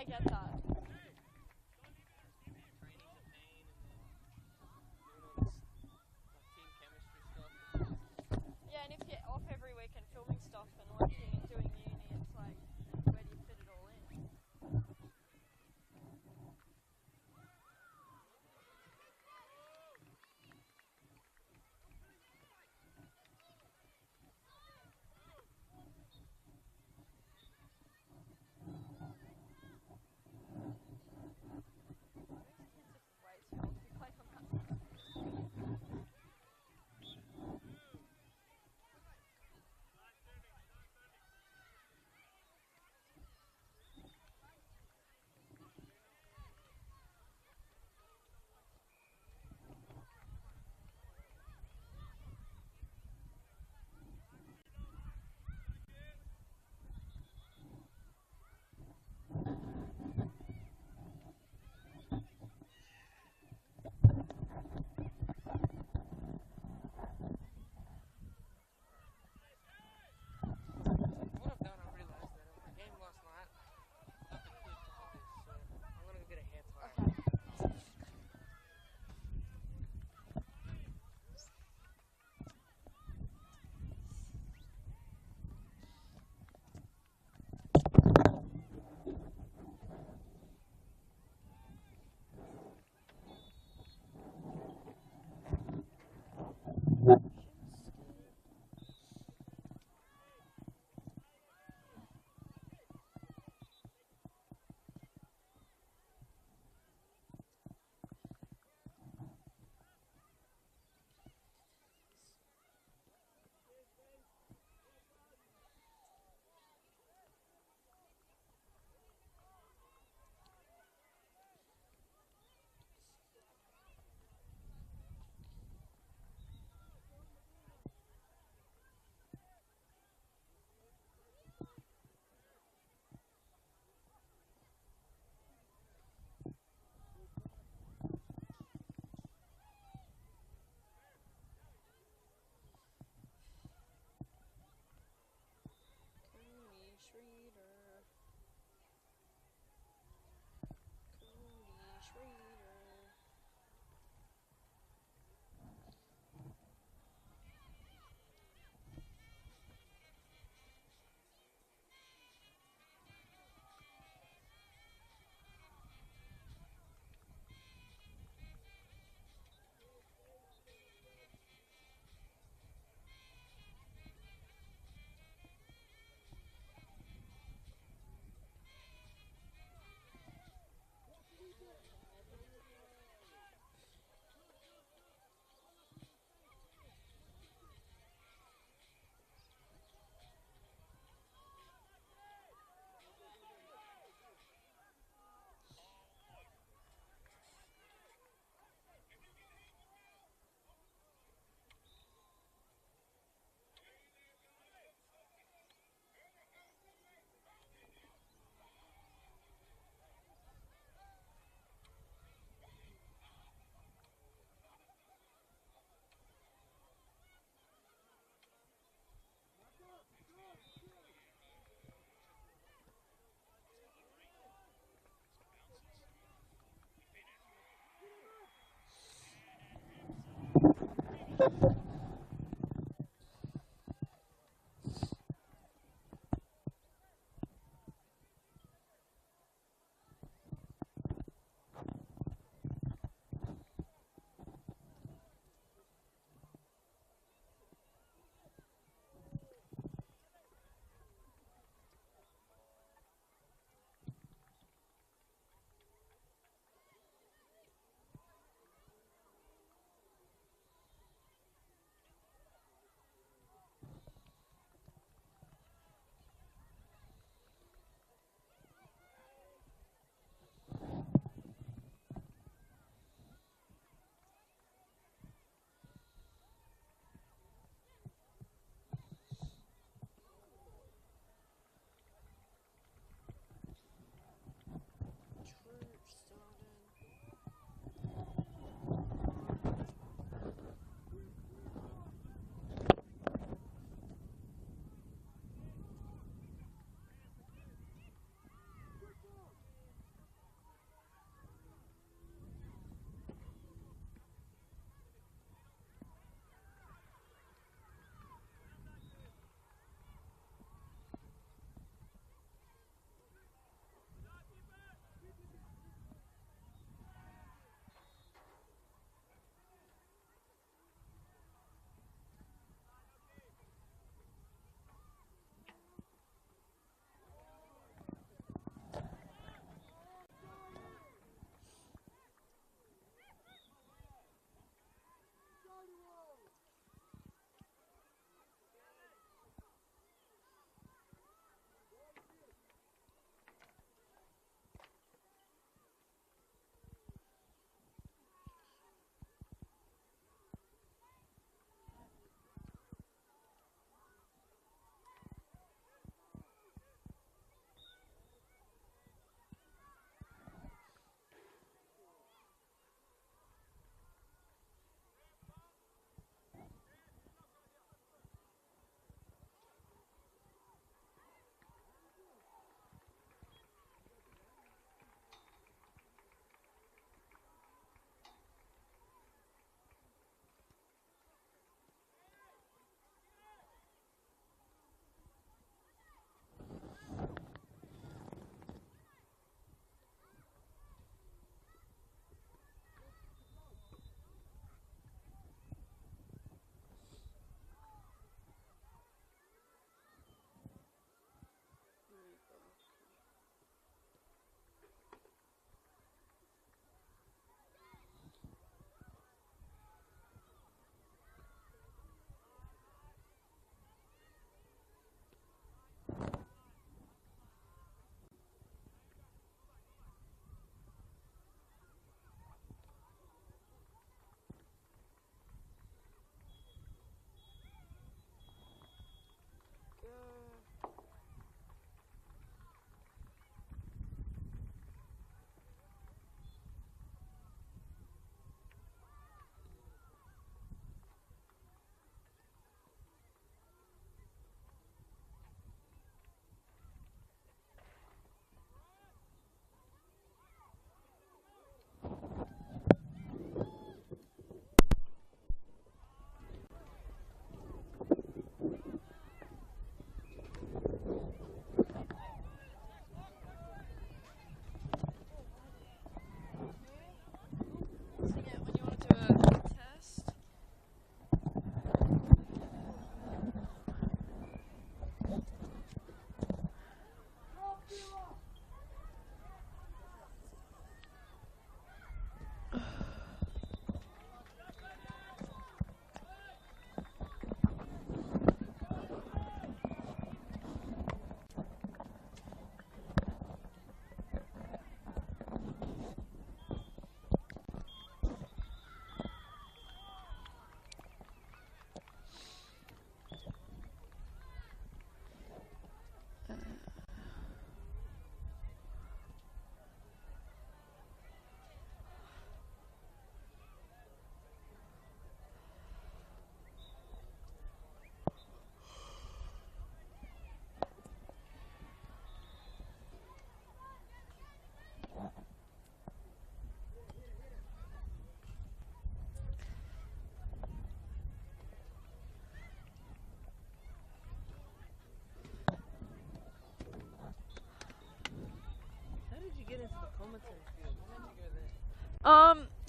I get that. Yeah, and if you're off every week and filming stuff and working and doing uni, it's like, where do you fit it all in?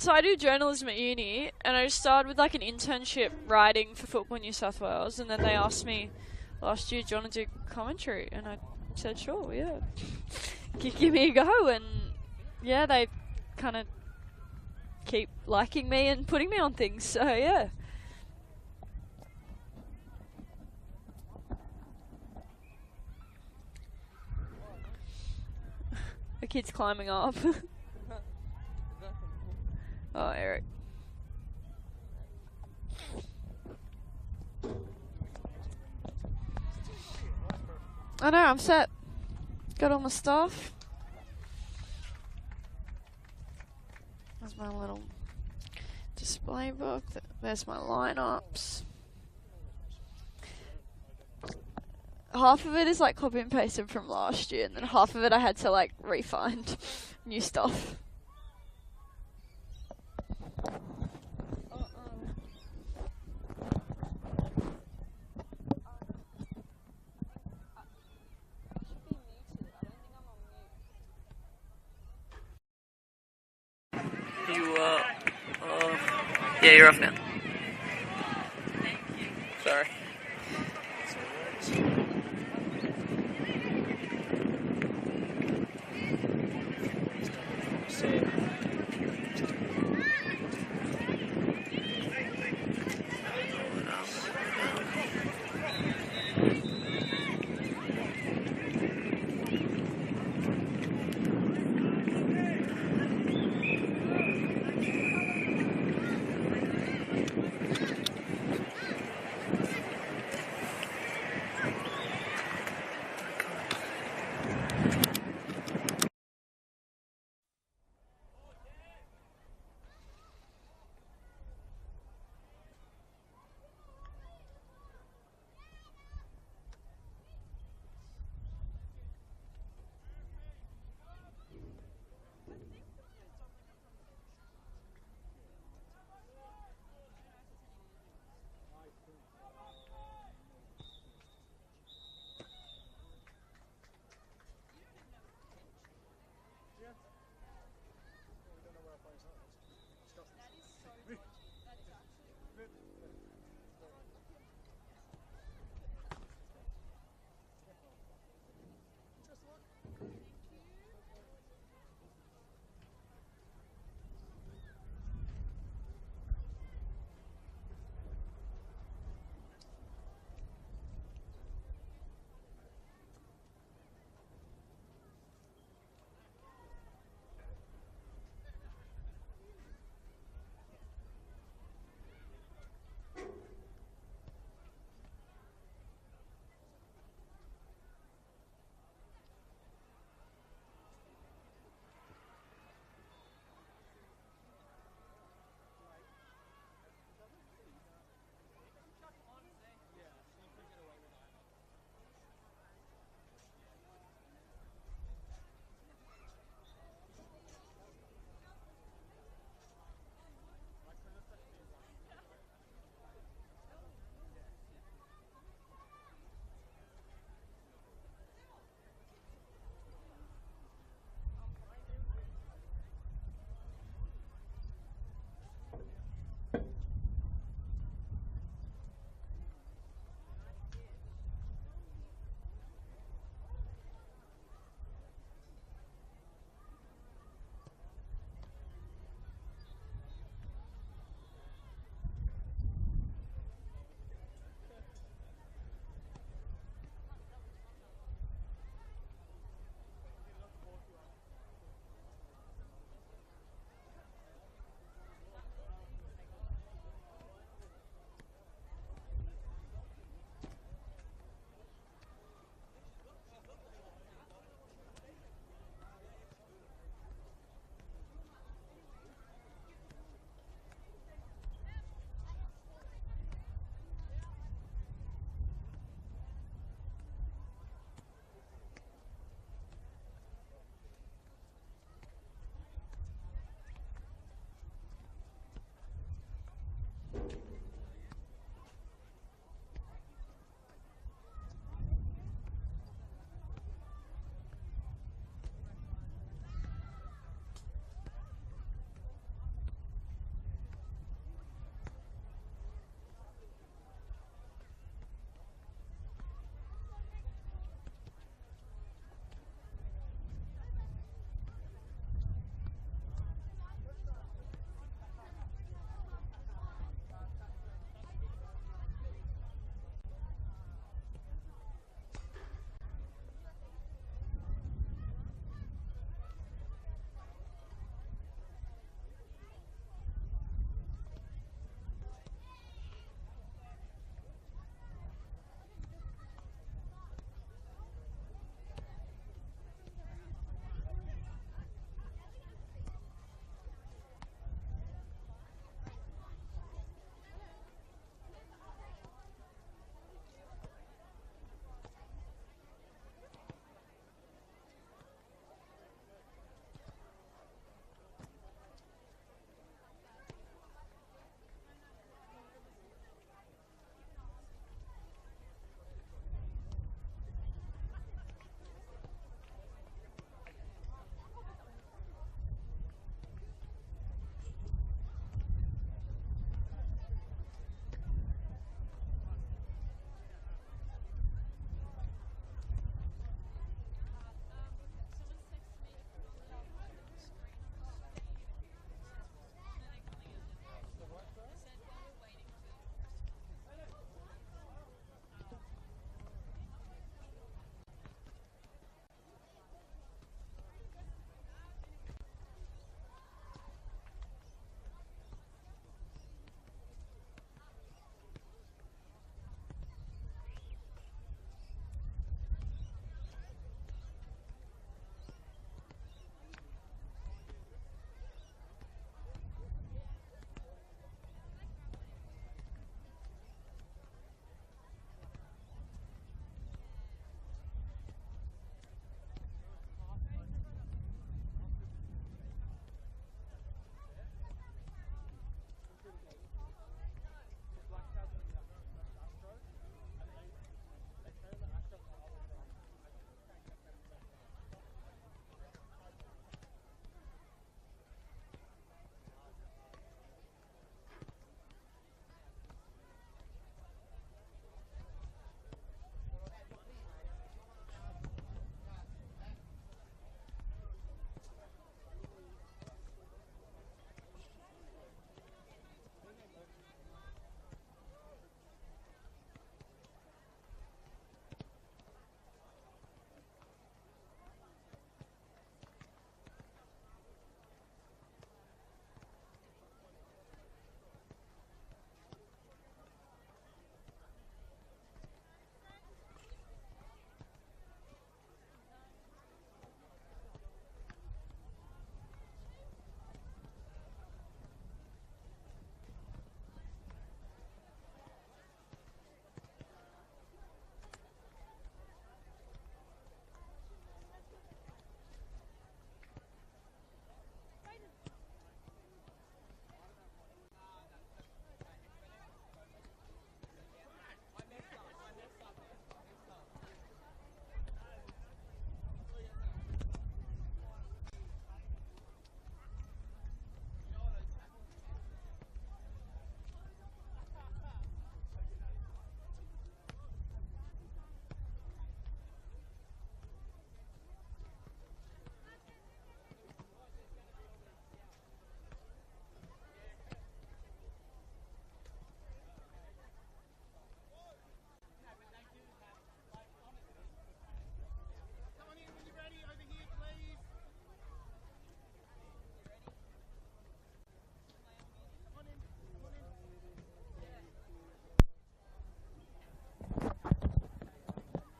So I do journalism at uni, and I started with like an internship writing for Football New South Wales, and then they asked me last year, do you want to do commentary? And I said, sure, yeah. Give me a go, and yeah, they kind of keep liking me and putting me on things, so yeah. The kid's climbing up. Oh, Eric. I know, I'm set. Got all my stuff. There's my little display book. There's my lineups. Half of it is like copy and pasted from last year, and then half of it I had to like re-find new stuff. Yeah, you're off now. Sorry.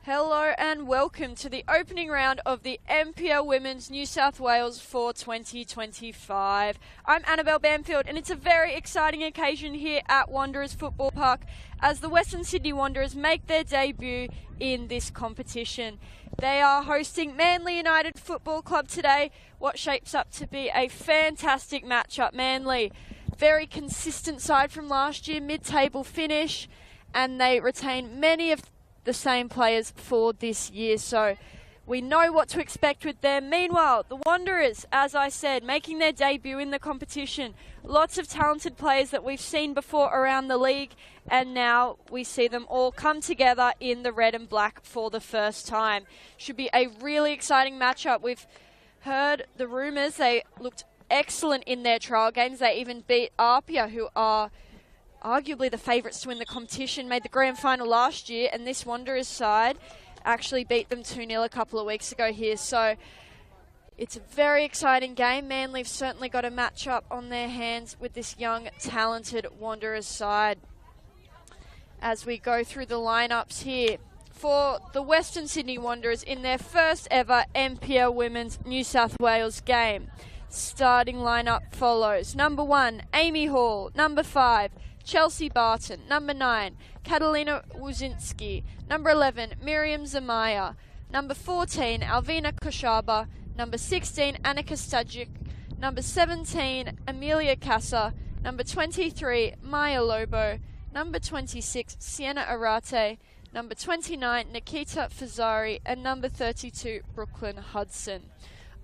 Hello and welcome to the opening round of the NPL Women's New South Wales for 2025. I'm Annabelle Bamfield and it's a very exciting occasion here at Wanderers Football Park as the Western Sydney Wanderers make their debut in this competition. They are hosting Manly United Football Club today, what shapes up to be a fantastic matchup. Manly, very consistent side from last year, mid-table finish, and they retain many of the same players for this year, so we know what to expect with them. Meanwhile, the Wanderers, as I said, making their debut in the competition. Lots of talented players that we've seen before around the league, and now we see them all come together in the red and black for the first time. Should be a really exciting matchup. We've heard the rumours. They looked excellent in their trial games. They even beat Apia, who are arguably the favourites to win the competition, made the grand final last year, and this Wanderers side actually beat them 2-0 a couple of weeks ago here. So it's a very exciting game. Manly've certainly got a matchup on their hands with this young, talented Wanderers side. As we go through the lineups here for the Western Sydney Wanderers in their first ever NPL Women's New South Wales game. Starting lineup follows: number 1, Amy Hall; number 5, Chelsea Barton; number 9, Catalina Wuzinski; number 11, Miriam Zamaya; number 14, Alvina Koshaba; number 16, Annika Stajic; number 17, Amelia Casa; number 23, Maya Lobo; number 26, Sienna Arate; number 29, Nikita Fazari; and number 32, Brooklyn Hudson.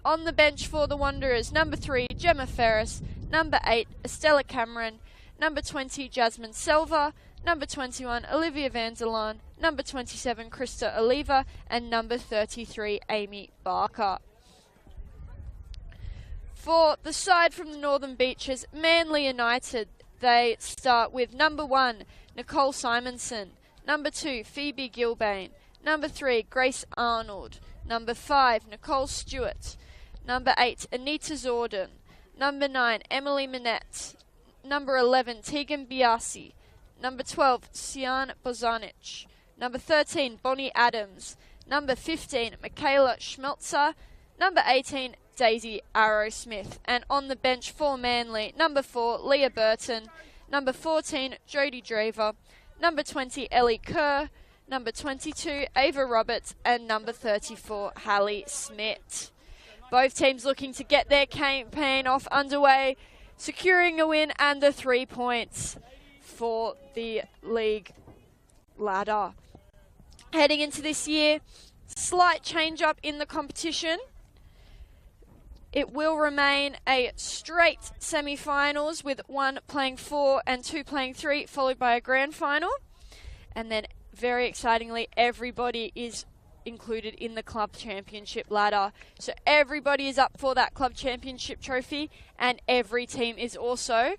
On the bench for the Wanderers: number 3, Gemma Ferris; number 8, Estella Cameron; number 20, Jasmine Selva; number 21, Olivia Vanderlaan; number 27, Krista Oliva; and number 33, Amy Barker. For the side from the Northern Beaches, Manly United, they start with number 1, Nicole Simonson; number 2, Phoebe Gilbane; number 3, Grace Arnold; number 5, Nicole Stewart; number 8, Anita Zorden; number 9, Emily Minette; number 11, Tegan Biasi; number 12, Sian Bozanic; number 13, Bonnie Adams; number 15, Michaela Schmelzer; number 18, Daisy Arrowsmith. And on the bench for Manly, number 4, Leah Burton; number 14, Jodie Draver; number 20, Ellie Kerr; number 22, Ava Roberts; and number 34, Hallie Smith. Both teams looking to get their campaign off underway, securing a win and the 3 points for the league ladder. Heading into this year, slight change up in the competition. It will remain a straight semi-finals with 1 playing 4 and 2 playing 3, followed by a grand final. And then, very excitingly, everybody is included in the club championship ladder. So everybody is up for that club championship trophy, and every team is also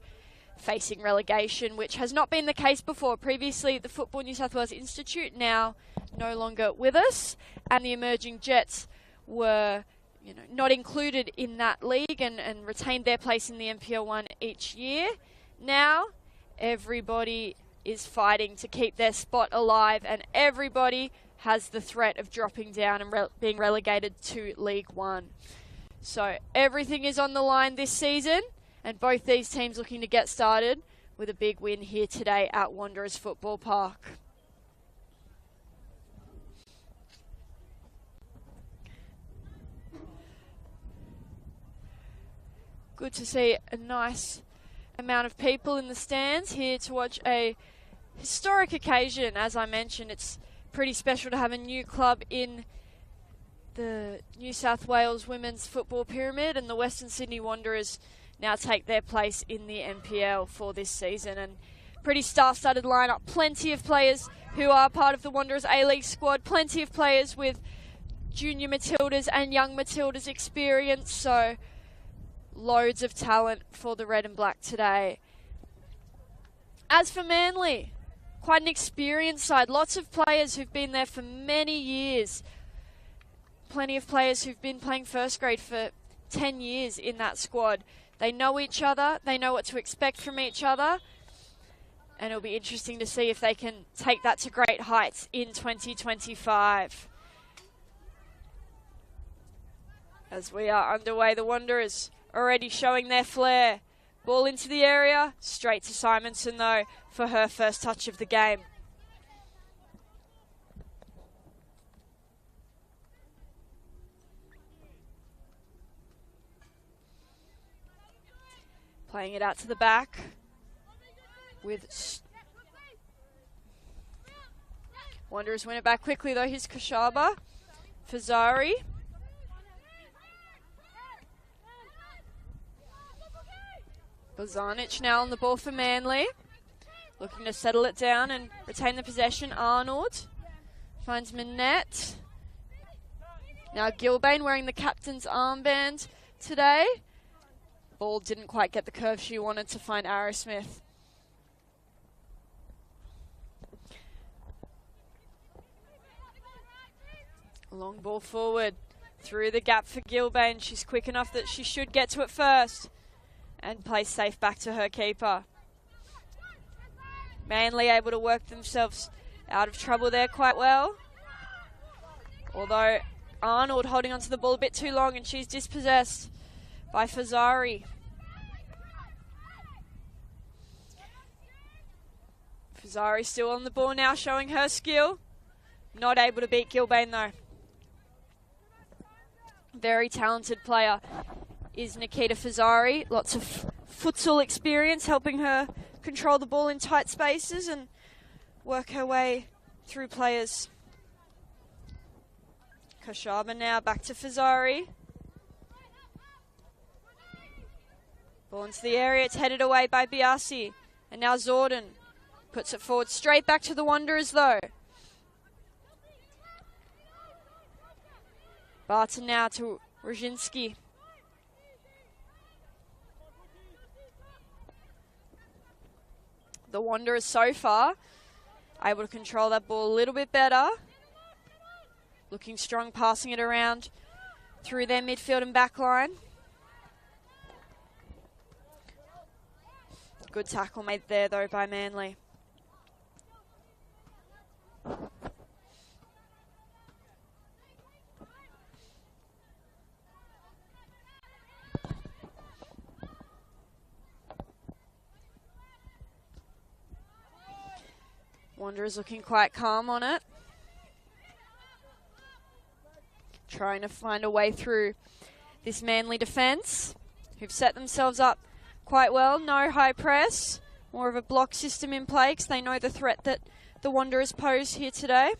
facing relegation, which has not been the case before. Previously, the Football New South Wales Institute, now no longer with us, and the Emerging Jets were not included in that league and retained their place in the NPL 1 each year. Now, everybody is fighting to keep their spot alive, and everybody has the threat of dropping down and being relegated to League 1. So everything is on the line this season, and both these teams looking to get started with a big win here today at Wanderers Football Park. Good to see a nice amount of people in the stands here to watch a historic occasion. As I mentioned, it's pretty special to have a new club in the New South Wales Women's Football Pyramid, and the Western Sydney Wanderers now take their place in the NPL for this season. And pretty star-studded lineup, plenty of players who are part of the Wanderers A-League squad, plenty of players with junior Matildas and young Matildas experience, so loads of talent for the red and black today. As for Manly, quite an experienced side. Lots of players who've been there for many years. Plenty of players who've been playing first grade for 10 years in that squad. They know each other. They know what to expect from each other. And it'll be interesting to see if they can take that to great heights in 2025. As we are underway, the Wanderers already showing their flair. Ball into the area, straight to Simonson though for her first touch of the game. Playing it out to the back with Wanderers win it back quickly though. Here's Kashaba, Fazari. Bozanic now on the ball for Manly. Looking to settle it down and retain the possession. Arnold finds Manette. Now Gilbane wearing the captain's armband today. Ball didn't quite get the curve she wanted to find Arrowsmith. Long ball forward. Through the gap for Gilbane. She's quick enough that she should get to it first. And play safe back to her keeper. Manly able to work themselves out of trouble there quite well. Although Arnold holding onto the ball a bit too long and she's dispossessed by Fazari. Fazari still on the ball now, showing her skill. Not able to beat Gilbane though. Very talented player is Nikita Fazari. Lots of futsal experience, helping her control the ball in tight spaces and work her way through players. Kashaba now back to Fazari. Ball into the area, it's headed away by Biasi. And now Zordon puts it forward straight back to the Wanderers though. Barton now to Roginski. The Wanderers so far able to control that ball a little bit better. Looking strong, passing it around through their midfield and back line. Good tackle made there though by Manly. Wanderers looking quite calm on it. Trying to find a way through this Manly defence, who've set themselves up quite well. No high press, more of a block system in play because they know the threat that the Wanderers pose here today.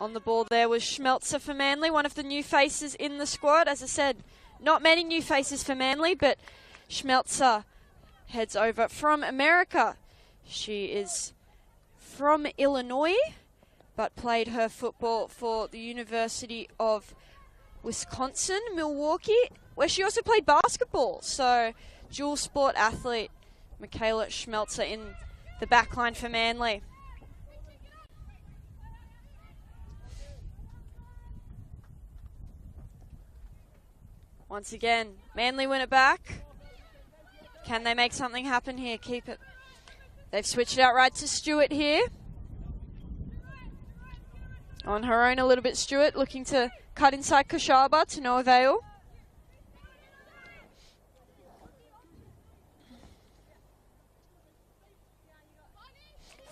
On the ball there was Schmelzer for Manly, one of the new faces in the squad. As I said, not many new faces for Manly, but Schmelzer heads over from America. She is from Illinois, but played her football for the University of Wisconsin, Milwaukee, where she also played basketball. So, dual sport athlete, Michaela Schmelzer in the back line for Manly. Once again, Manly win it back. Can they make something happen here? Keep it. They've switched it out right to Stewart here. On her own a little bit, Stewart looking to cut inside Kashaba to no avail.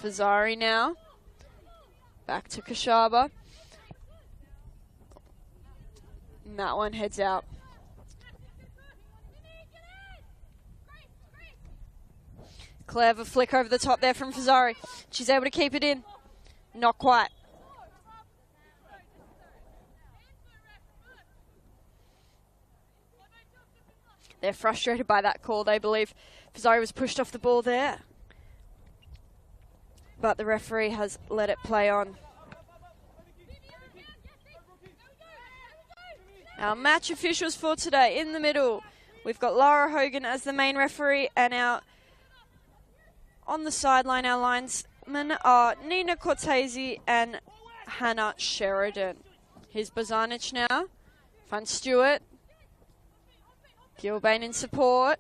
Fazari now. Back to Kashaba. And that one heads out. Clever flick over the top there from Fazari. She's able to keep it in. Not quite. They're frustrated by that call. They believe Fazari was pushed off the ball there. But the referee has let it play on. Our match officials for today in the middle. We've got Lara Hogan as the main referee, and on the sideline, our linesmen are Nina Cortese and Hannah Sheridan. Here's Bozanic now. Finds Stewart. Gilbane in support.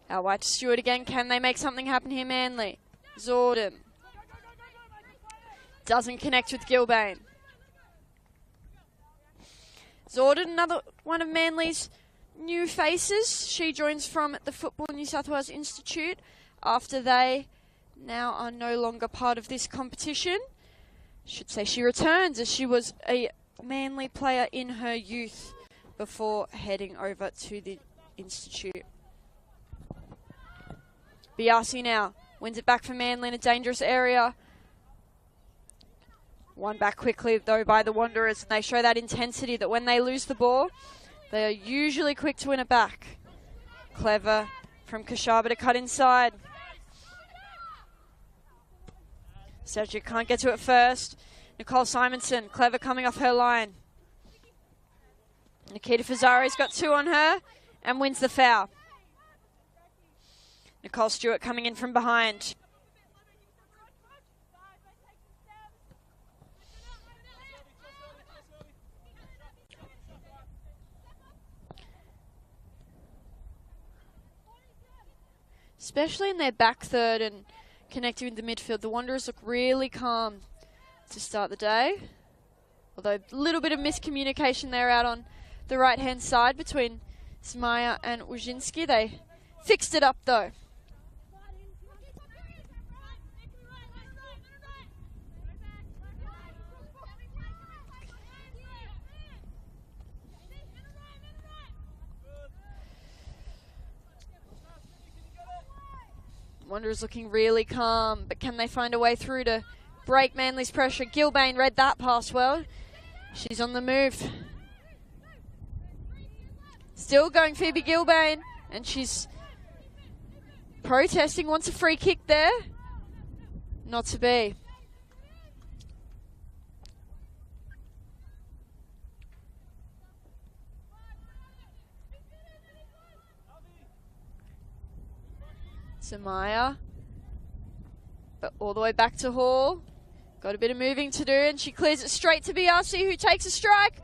Out wide to Stewart again. Can they make something happen here, Manly? Zorden. Doesn't connect with Gilbane. Zorden, another one of Manly's new faces. She joins from the Football New South Wales Institute after they now are no longer part of this competition. Should say she returns, as she was a Manly player in her youth before heading over to the Institute. Biasi now wins it back for Manly in a dangerous area. Won back quickly though by the Wanderers, and they show that intensity that when they lose the ball, they are usually quick to win it back. Clever from Kashaba to cut inside. Sergio can't get to it first. Nicole Simonson, Clever coming off her line. Nikita Fazari's got 2 on her and wins the foul. Nicole Stewart coming in from behind. Especially in their back third and connecting with the midfield, the Wanderers look really calm to start the day. Although a little bit of miscommunication there out on the right-hand side between Smaya and Ujinski. They fixed it up though. Wanderers looking really calm, but can they find a way through to break Manly's pressure? Gilbane read that pass well. She's on the move. Still going Phoebe Gilbane, and she's protesting, wants a free kick there. Not to be. Samaya, but all the way back to Hall. Got a bit of moving to do, and she clears it straight to Biasi, who takes a strike.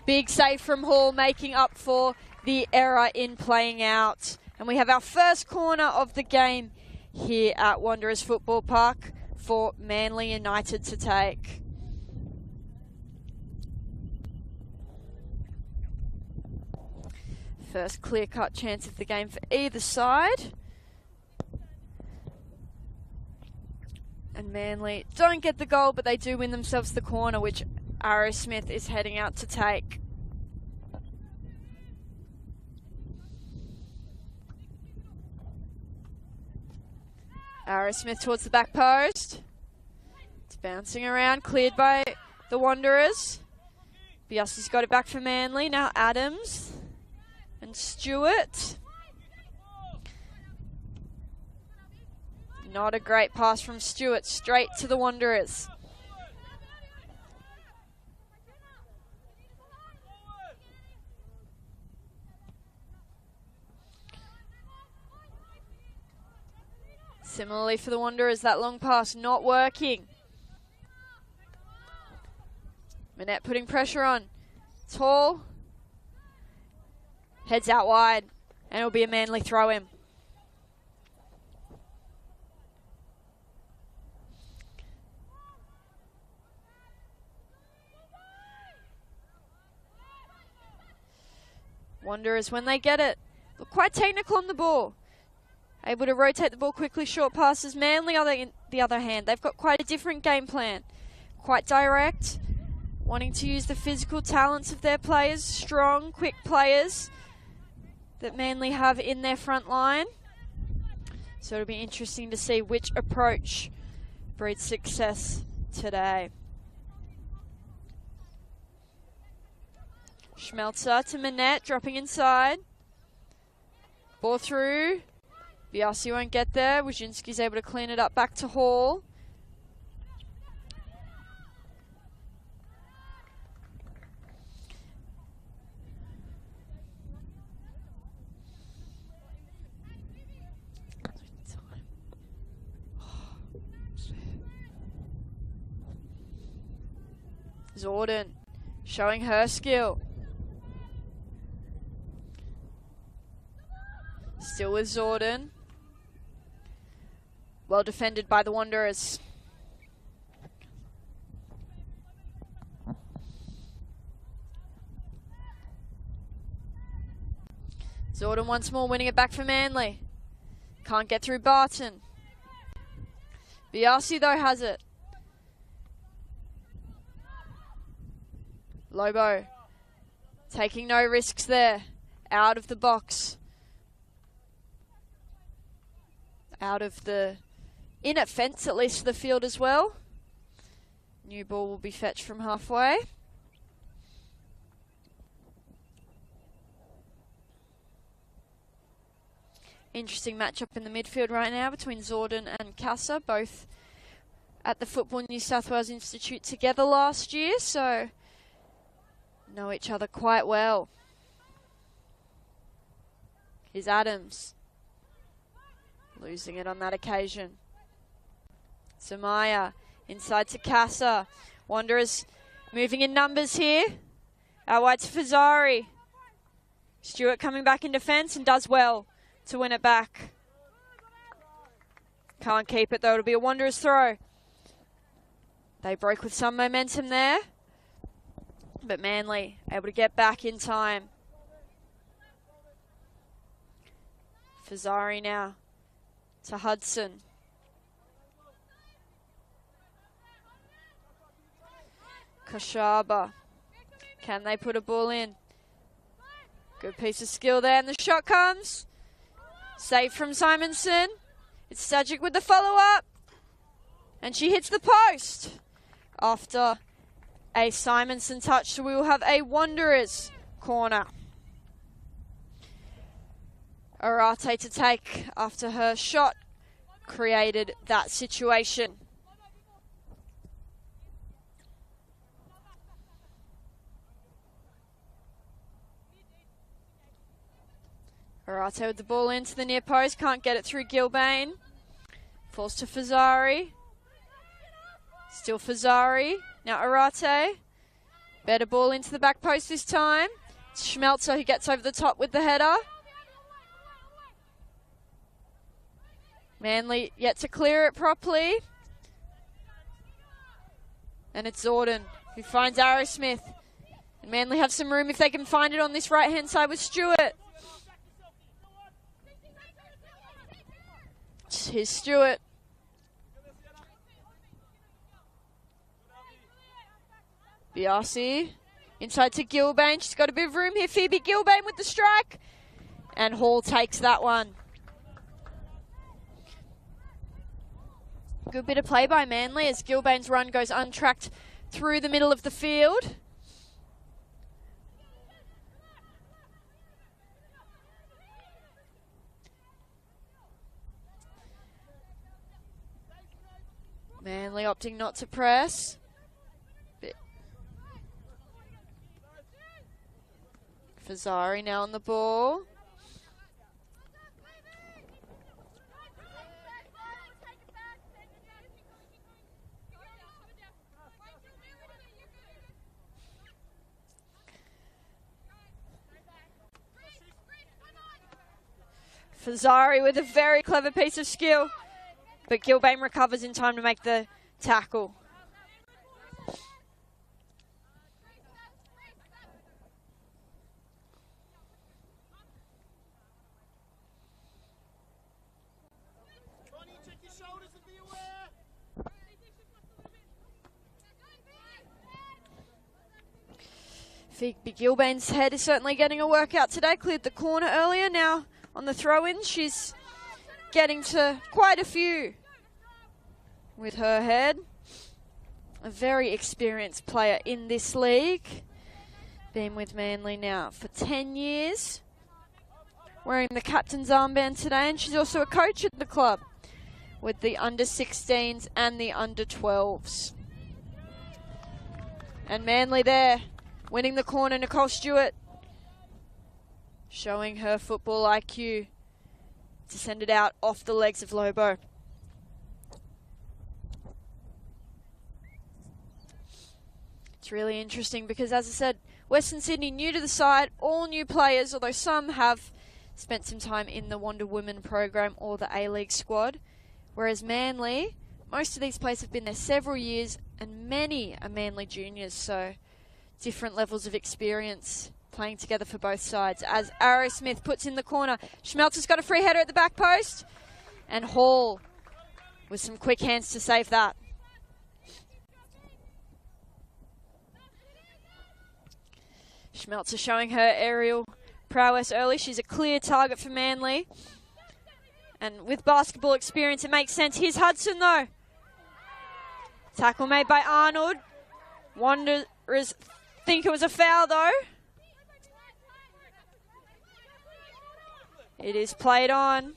Big save from Hall, making up for the error in playing out. And we have our first corner of the game here at Wanderers Football Park for Manly United to take. First clear-cut chance of the game for either side. And Manly don't get the goal, but they do win themselves the corner, which Arrow Smith is heading out to take. Arrow Smith towards the back post. It's bouncing around, cleared by the Wanderers. Biasi's got it back for Manly. Now Adams and Stewart. Not a great pass from Stewart, straight to the Wanderers. Similarly for the Wanderers, that long pass not working. Manette putting pressure on. Tall. Heads out wide, and it'll be a Manly throw-in. Wanderers, when they get it, look quite technical on the ball. Able to rotate the ball quickly, short passes. Manly, on the other hand, they've got quite a different game plan. Quite direct, wanting to use the physical talents of their players, strong, quick players that Manly have in their front line. So it'll be interesting to see which approach breeds success today. Schmelzer to Manette, dropping inside. Ball through. Biasi won't get there. Wojcinski's able to clean it up back to Hall. Zorden showing her skill. Still with Zordon. Well defended by the Wanderers. Zordon once more winning it back for Manly. Can't get through Barton. Biasi though has it. Lobo taking no risks there. Out of the box. Out of the inner fence, at least for the field as well. New ball will be fetched from halfway. Interesting matchup in the midfield right now between Zordon and Casa, both at the Football New South Wales Institute together last year, so know each other quite well. Here's Adams. Losing it on that occasion. Samaya inside to Casa. Wanderers moving in numbers here. Out wide to Fazari. Stewart coming back in defence and does well to win it back. Can't keep it though, it'll be a Wanderers throw. They broke with some momentum there, but Manly able to get back in time. Fazari now to Hudson. Kashaba. Can they put a ball in? Good piece of skill there, and the shot comes. Save from Simonson. It's Stajic with the follow-up. And she hits the post. After a Simonson touch, so we will have a Wanderers corner. Arate to take after her shot created that situation. Arate with the ball into the near post, can't get it through Gilbane. Falls to Fazari. Still Fazari. Now Arate. Better ball into the back post this time. It's Schmelzer who gets over the top with the header. Manly yet to clear it properly. And it's Zordon who finds Arrowsmith. And Manly have some room if they can find it on this right-hand side with Stewart. Here's Stewart. Biasi inside to Gilbane. She's got a bit of room here. Phoebe Gilbane with the strike. And Hall takes that one. Good bit of play by Manly as Gilbane's run goes untracked through the middle of the field. Manly opting not to press. Fazari now on the ball. Fazari with a very clever piece of skill, but Gilbane recovers in time to make the tackle. Phoebe Gilbane's head is certainly getting a workout today. Cleared the corner earlier. Now on the throw-in, she's getting to quite a few with her head. A very experienced player in this league. Been with Manly now for 10 years. Wearing the captain's armband today, and she's also a coach at the club with the under-16s and the under-12s. And Manly there, winning the corner, Nicole Stewart, showing her football IQ to send it out off the legs of Lobo. It's really interesting because, as I said, Western Sydney new to the side, all new players, although some have spent some time in the Wonder Women program or the A-League squad. Whereas Manly, most of these players have been there several years, and many are Manly juniors, so different levels of experience playing together for both sides. As Arrow Smith puts in the corner, Schmelz's got a free header at the back post, and Hall with some quick hands to save that. Schmelzer showing her aerial prowess early. She's a clear target for Manly. And with basketball experience, it makes sense. Here's Hudson, though. Tackle made by Arnold. Wanderers think it was a foul, though. It is played on.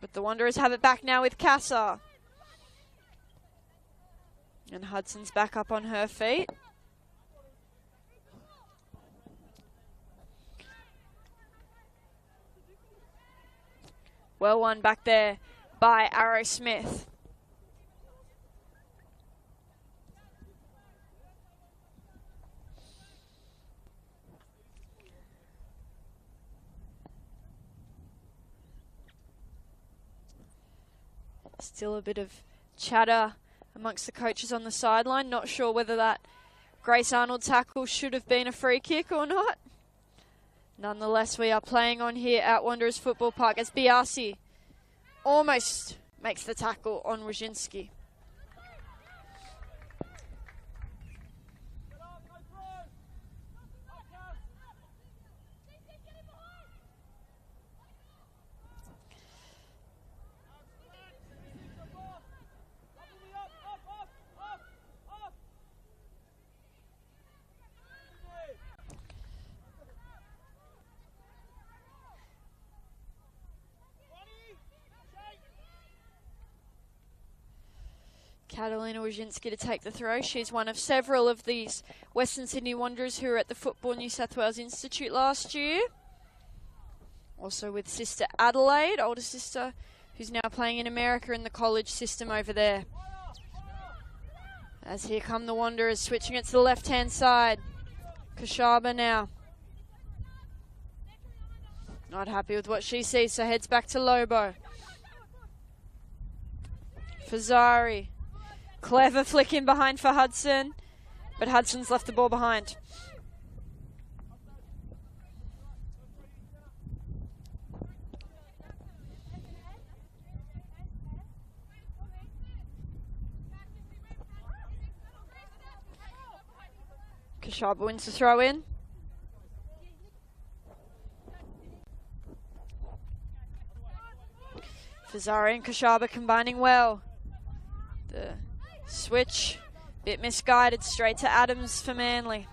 But the Wanderers have it back now with Casa. And Hudson's back up on her feet. Well won back there by Arrow Smith. Still a bit of chatter amongst the coaches on the sideline. Not sure whether that Grace Arnold tackle should have been a free kick or not. Nonetheless, we are playing on here at Wanderers Football Park as Biasi almost makes the tackle on Wojcinski. Catalina Wojcinski to take the throw. She's one of several of these Western Sydney Wanderers who were at the Football New South Wales Institute last year. Also with sister Adelaide, older sister, who's now playing in America in the college system over there. As here come the Wanderers, switching it to the left-hand side. Kashaba now. Not happy with what she sees, so heads back to Lobo. Fazari. Clever flick in behind for Hudson, but Hudson's left the ball behind. Kashaba wins the throw in. Fazari and Kashaba combining well. The switch, bit misguided, straight to Adams for Manly.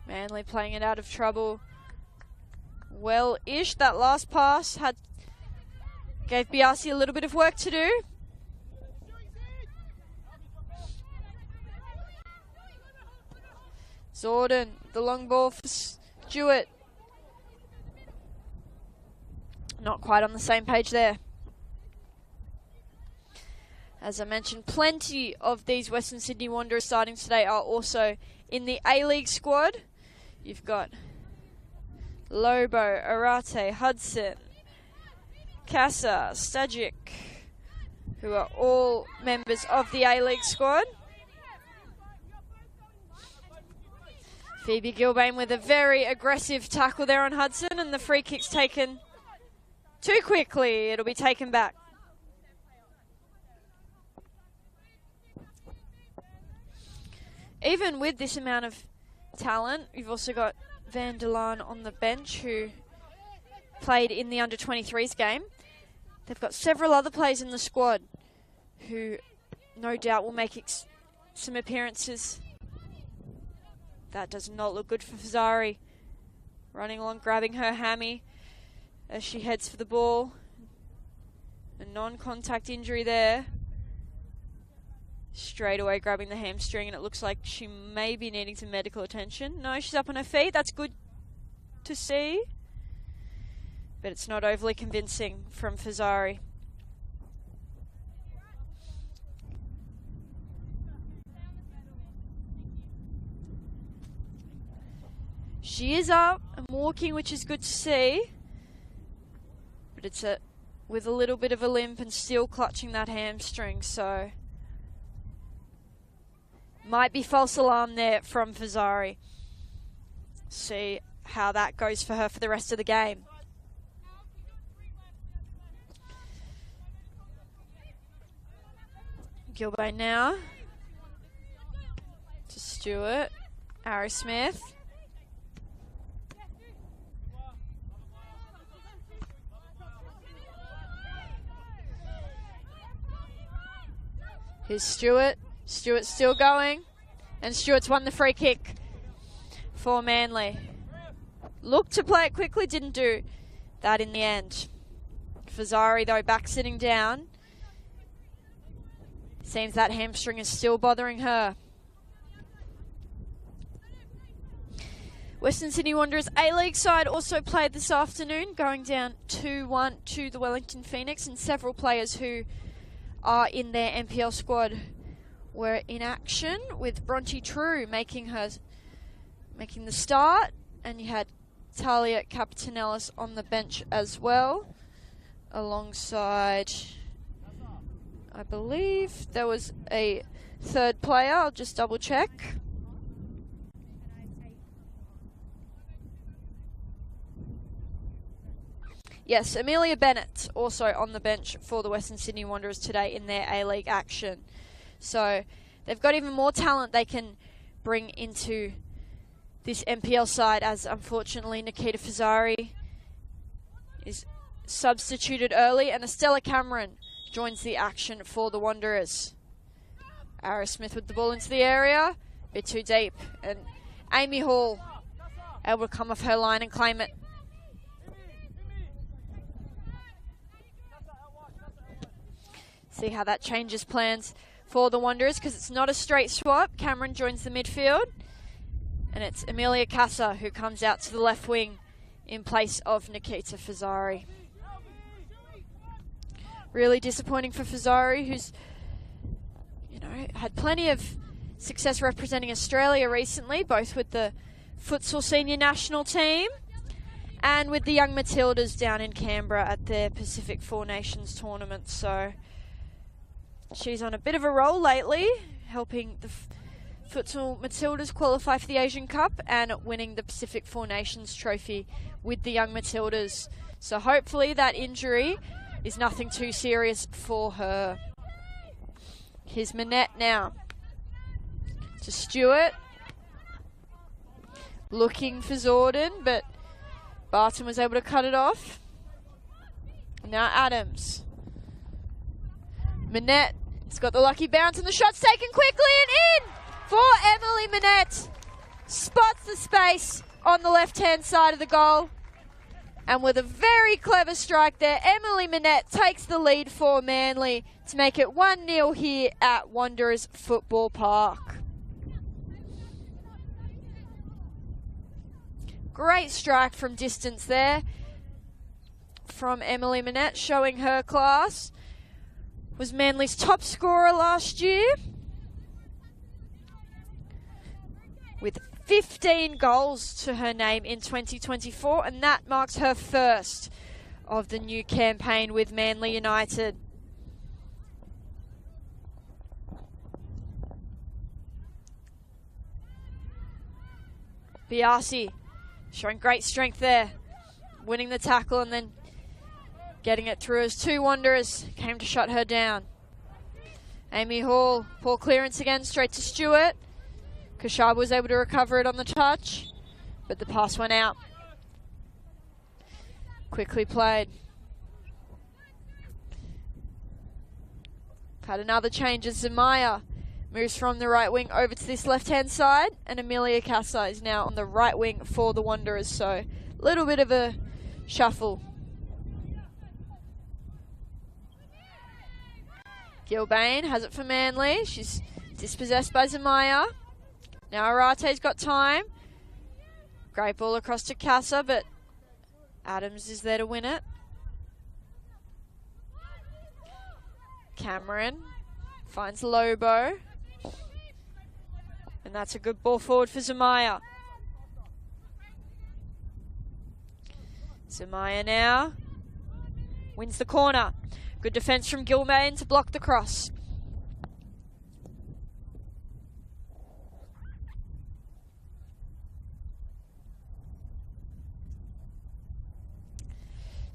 Manly playing it out of trouble. Well-ish, that last pass gave Biasi a little bit of work to do. Zorden, the long ball for Stewart. Not quite on the same page there. As I mentioned, plenty of these Western Sydney Wanderers starting today are also in the A-League squad. You've got Lobo, Arate, Hudson, Casa, Stajic, who are all members of the A-League squad. Phoebe Gilbane with a very aggressive tackle there on Hudson, and the free kick's taken too quickly. It'll be taken back. Even with this amount of talent, you've also got Van der Laan on the bench who played in the under-23s game. They've got several other players in the squad who no doubt will make some appearances. That does not look good for Fazari. Running along, grabbing her hammy as she heads for the ball. A non-contact injury there. Straight away grabbing the hamstring, and it looks like she may be needing some medical attention. No, she's up on her feet. That's good to see. But it's not overly convincing from Fazari. She is up and walking, which is good to see. But it's with a little bit of a limp and still clutching that hamstring, so might be false alarm there from Fazari. See how that goes for her for the rest of the game. Gilbane now to Stewart. Arrowsmith. Here's Stewart. Stewart's still going. And Stewart's won the free kick for Manly. Looked to play it quickly, didn't do that in the end. Fazari, though, back sitting down. Seems that hamstring is still bothering her. Western Sydney Wanderers A-League side also played this afternoon, going down 2-1 to the Wellington Phoenix, and several players who are in their NPL squad were in action, with Bronte True making the start, and you had Talia Capitanellis on the bench as well, alongside, I believe there was a third player. I'll just double check. Yes, Amelia Bennett also on the bench for the Western Sydney Wanderers today in their A-League action. So they've got even more talent they can bring into this NPL side, as unfortunately Nikita Fazari is substituted early, and Estella Cameron joins the action for the Wanderers. Arrowsmith with the ball into the area, a bit too deep, and Amy Hall able to come off her line and claim it. See how that changes plans for the Wanderers, because it's not a straight swap. Cameron joins the midfield, and it's Amelia Casa who comes out to the left wing in place of Nikita Fazari. Really disappointing for Fazari, who's, had plenty of success representing Australia recently, both with the futsal senior national team and with the young Matildas down in Canberra at their Pacific Four Nations tournament. So she's on a bit of a roll lately, helping the futsal Matildas qualify for the Asian Cup and winning the Pacific Four Nations trophy with the young Matildas. So hopefully that injury is nothing too serious for her. Here's Manette now to Stewart. Looking for Zordon, but Barton was able to cut it off. And now Adams. Manette has got the lucky bounce, and the shot's taken quickly and in for Emily Manette. Spots the space on the left-hand side of the goal. And with a very clever strike there, Emily Manette takes the lead for Manly to make it 1-0 here at Wanderers Football Park. Great strike from distance there from Emily Manette, showing her class. Was Manly's top scorer last year, with 15 goals to her name in 2024, and that marks her first of the new campaign with Manly United. Biasi showing great strength there, winning the tackle and then getting it through as two Wanderers came to shut her down. Amy Hall, poor clearance again, straight to Stewart. Kashab was able to recover it on the touch, but the pass went out. Quickly played. Had another change as Zamaya moves from the right wing over to this left-hand side, and Amelia Casa is now on the right wing for the Wanderers, so a little bit of a shuffle. Gilbane has it for Manly. She's dispossessed by Zamaya. Now Arate's got time. Great ball across to Casa, but Adams is there to win it. Cameron finds Lobo. And that's a good ball forward for Zamaya. Zamaya now wins the corner. Good defence from Gilbane to block the cross.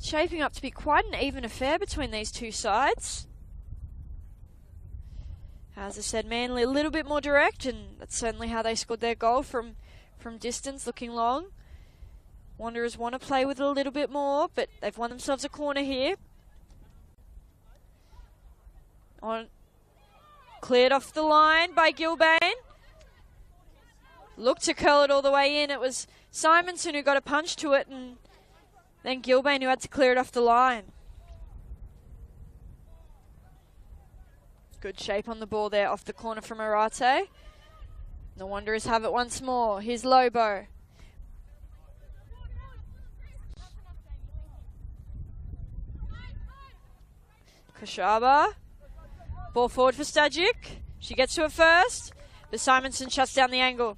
Shaping up to be quite an even affair between these two sides. As I said, Manly a little bit more direct, and that's certainly how they scored their goal, from distance, looking long. Wanderers want to play with it a little bit more, but they've won themselves a corner here. Cleared off the line by Gilbane. Looked to curl it all the way in. It was Simonson who got a punch to it, and then Gilbane who had to clear it off the line. Good shape on the ball there off the corner from Arate. The Wanderers have it once more. Here's Lobo. Kashaba. Ball forward for Stajic. She gets to it first, but Simonson shuts down the angle.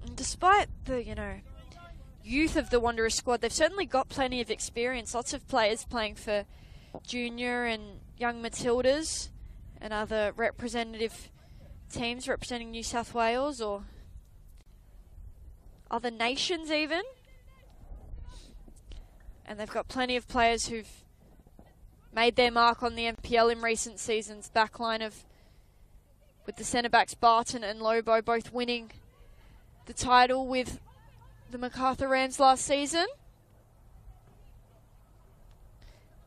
And despite the, youth of the Wanderers squad, they've certainly got plenty of experience. Lots of players playing for junior and young Matildas and other representative teams representing New South Wales or other nations even. And they've got plenty of players who've made their mark on the NPL in recent seasons. Backline with the centre-backs Barton and Lobo both winning the title with the MacArthur Rams last season.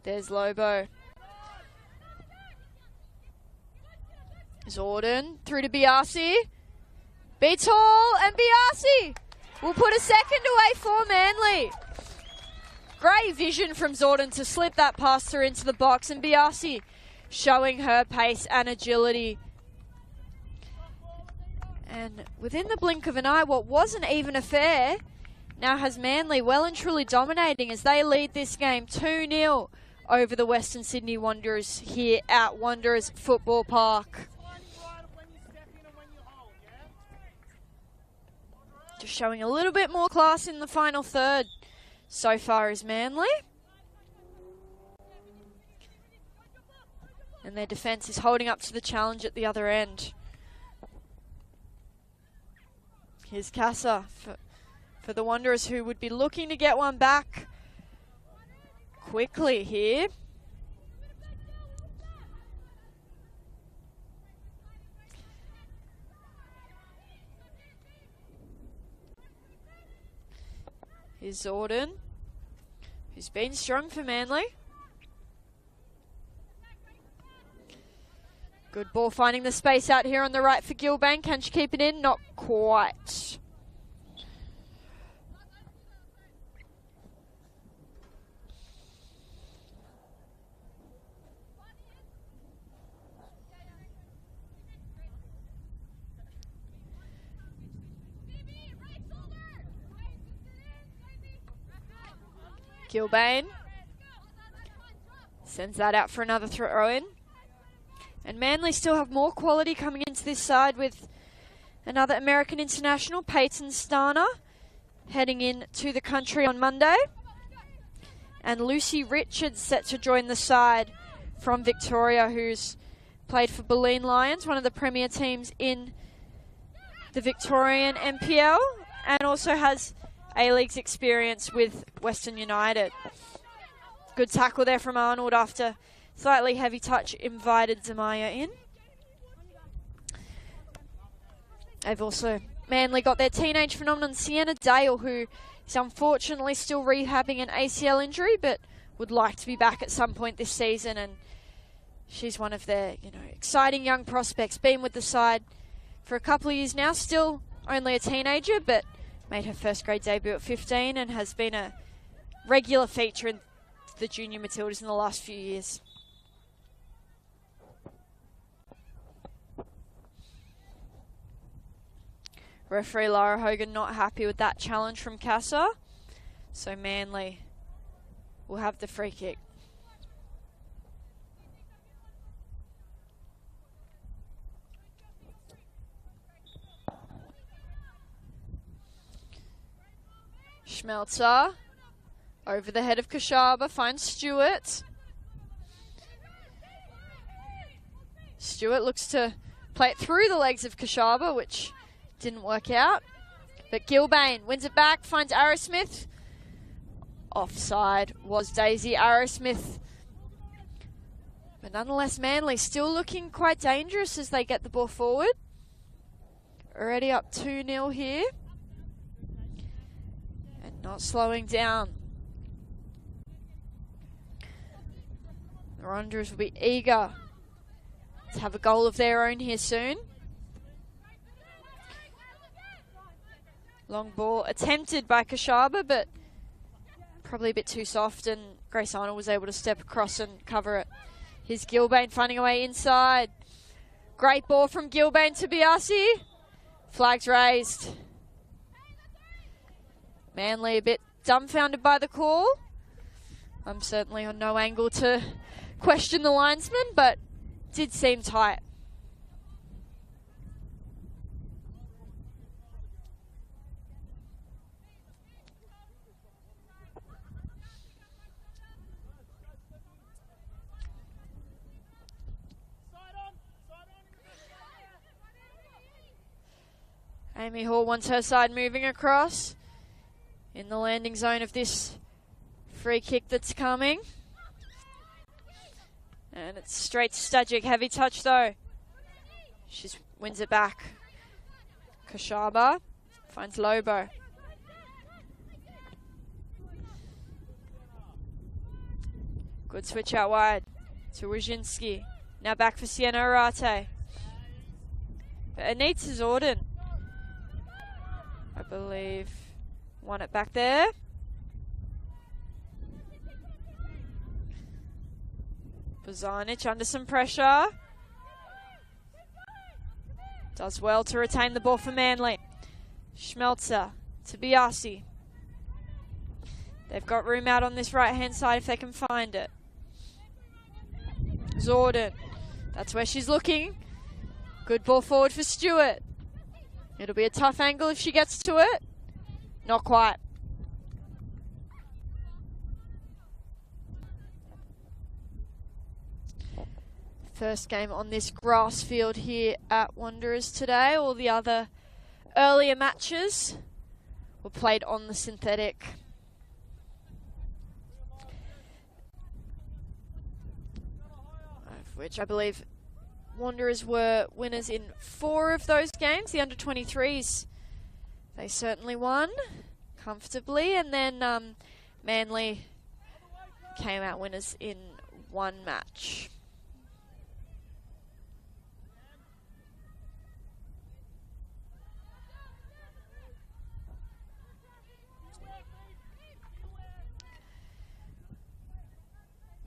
There's Lobo. Zorden through to Biasi. Be tall, and Biasi will put a second away for Manly. Great vision from Zorden to slip that pass through into the box, and Biasi showing her pace and agility. And within the blink of an eye, what was an even affair now has Manly well and truly dominating as they lead this game 2-0 over the Western Sydney Wanderers here at Wanderers Football Park. Just showing a little bit more class in the final third so far is Manly. And their defence is holding up to the challenge at the other end. Here's Casa for the Wanderers, who would be looking to get one back quickly here. Here's Zorden, who's been strong for Manly. Good ball finding the space out here on the right for Gilbane. Can she keep it in? Not quite. Gilbane sends that out for another throw-in. And Manly still have more quality coming into this side with another American international, Peyton Starner, heading in to the country on Monday. And Lucy Richards set to join the side from Victoria, who's played for Bulleen Lions, one of the premier teams in the Victorian NPL, and also has A-League's experience with Western United. Good tackle there from Arnold after slightly heavy touch invited Zamaya in. They've also Manly got their teenage phenomenon Sienna Dale, who is unfortunately still rehabbing an ACL injury, but would like to be back at some point this season. And she's one of their, exciting young prospects. Been with the side for a couple of years now, still only a teenager, but made her first grade debut at 15 and has been a regular feature in the junior Matildas in the last few years. Referee Lara Hogan not happy with that challenge from Casa, so Manly will have the free kick. Schmelzer. Over the head of Kashaba, finds Stewart. Stewart looks to play it through the legs of Kashaba, which didn't work out. But Gilbane wins it back, finds Arrowsmith. Offside was Daisy Arrowsmith. But nonetheless, Manly still looking quite dangerous as they get the ball forward. Already up 2-0 here. And not slowing down. The Wanderers will be eager to have a goal of their own here soon. Long ball attempted by Kashaba, but probably a bit too soft, and Grace Arnold was able to step across and cover it. Here's Gilbane finding a way inside. Great ball from Gilbane to Biasi. Flags raised. Manly a bit dumbfounded by the call. I'm certainly on no angle to question the linesman, but did seem tight. Amy Hall wants her side moving across in the landing zone of this free kick that's coming. And it's straight to Stajic. Heavy touch though. She wins it back. Kashaba finds Lobo. Good switch out wide to Wojcinski. Now back for Sienna Arate. But Anita Zorden, I believe, won it back there. Bozanic under some pressure. Does well to retain the ball for Manly. Schmelzer to Biasi. They've got room out on this right-hand side if they can find it. Zorden. That's where she's looking. Good ball forward for Stewart. It'll be a tough angle if she gets to it. Not quite. First game on this grass field here at Wanderers today. All the other earlier matches were played on the synthetic. Of which I believe Wanderers were winners in 4 of those games. The under-23s, they certainly won comfortably. And then Manly came out winners in 1 match.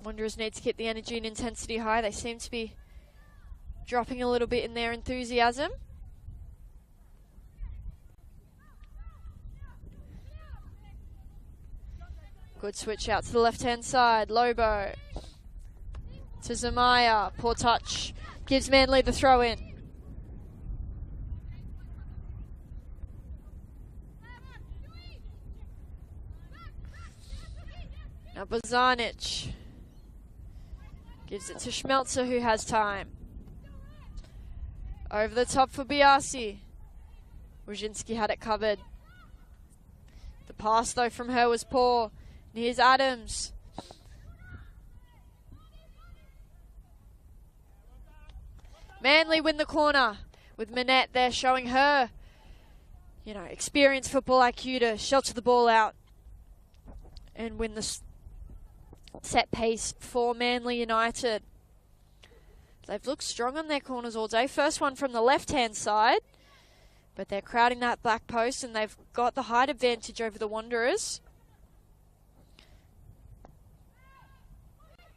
Wanderers need to keep the energy and intensity high. They seem to be dropping a little bit in their enthusiasm. Good switch out to the left-hand side. Lobo to Zamaya. Poor touch. Gives Manly the throw in. Now Bozanic gives it to Schmelzer, who has time. Over the top for Biasi. Wojcinski had it covered. The pass, though, from her was poor. And here's Adams. Manly win the corner with Manette there showing her, experienced football IQ to shelter the ball out and win the set piece for Manly United. They've looked strong on their corners all day. First one from the left-hand side, but they're crowding that back post and they've got the height advantage over the Wanderers.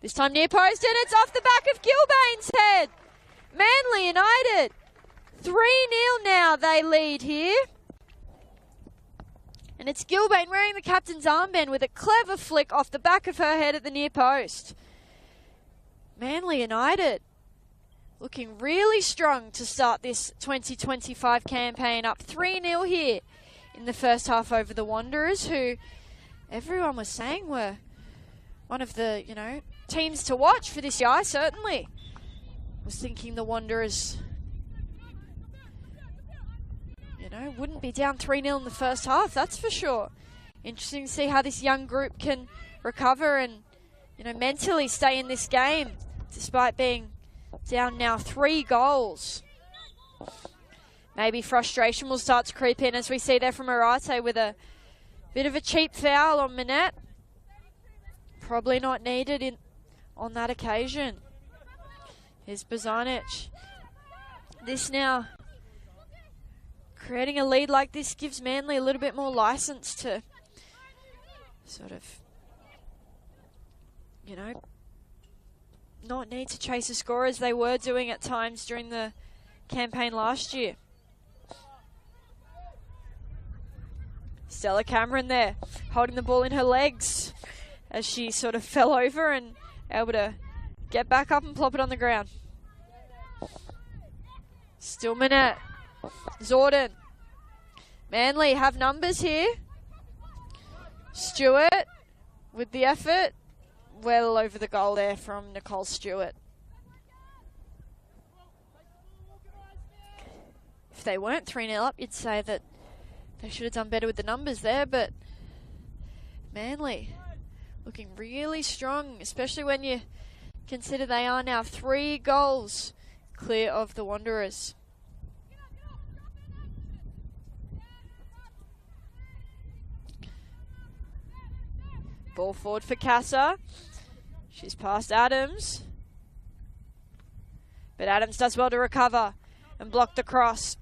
This time near post, and it's off the back of Gilbane's head. Manly United, 3-0 now they lead here. And it's Gilbane wearing the captain's armband with a clever flick off the back of her head at the near post. Manly United looking really strong to start this 2025 campaign, up 3-0 here in the first half over the Wanderers, who everyone was saying were one of the, teams to watch for this year. I certainly was thinking the Wanderers, wouldn't be down 3-0 in the first half, that's for sure. Interesting to see how this young group can recover and, mentally stay in this game, despite being down now 3 goals. Maybe frustration will start to creep in, as we see there from Arate with a bit of a cheap foul on Manette. Probably not needed on that occasion. Here's Bozanic. This now, creating a lead like this gives Manly a little bit more license to sort of, not need to chase a score as they were doing at times during the campaign last year. Stella Cameron there, holding the ball in her legs as she sort of fell over and able to get back up and plop it on the ground. Still Manette. Zorden. Manly have numbers here. Stewart with the effort. Well over the goal there from Nicole Stewart. If they weren't 3-0 up, you'd say that they should have done better with the numbers there, but Manly looking really strong, especially when you consider they are now 3 goals clear of the Wanderers. Ball forward for Casa. She's past Adams. But Adams does well to recover and block the cross.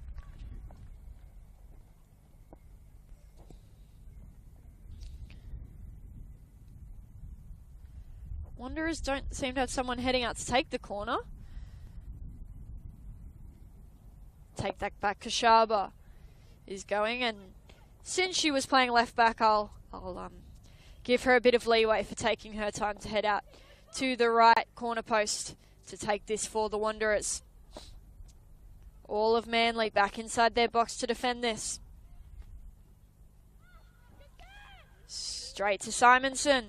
Wanderers don't seem to have someone heading out to take the corner. Take that back. Kashaba is going, and since she was playing left back, I'll give her a bit of leeway for taking her time to head out to the right corner post to take this for the Wanderers. All of Manly back inside their box to defend this. Straight to Simonson,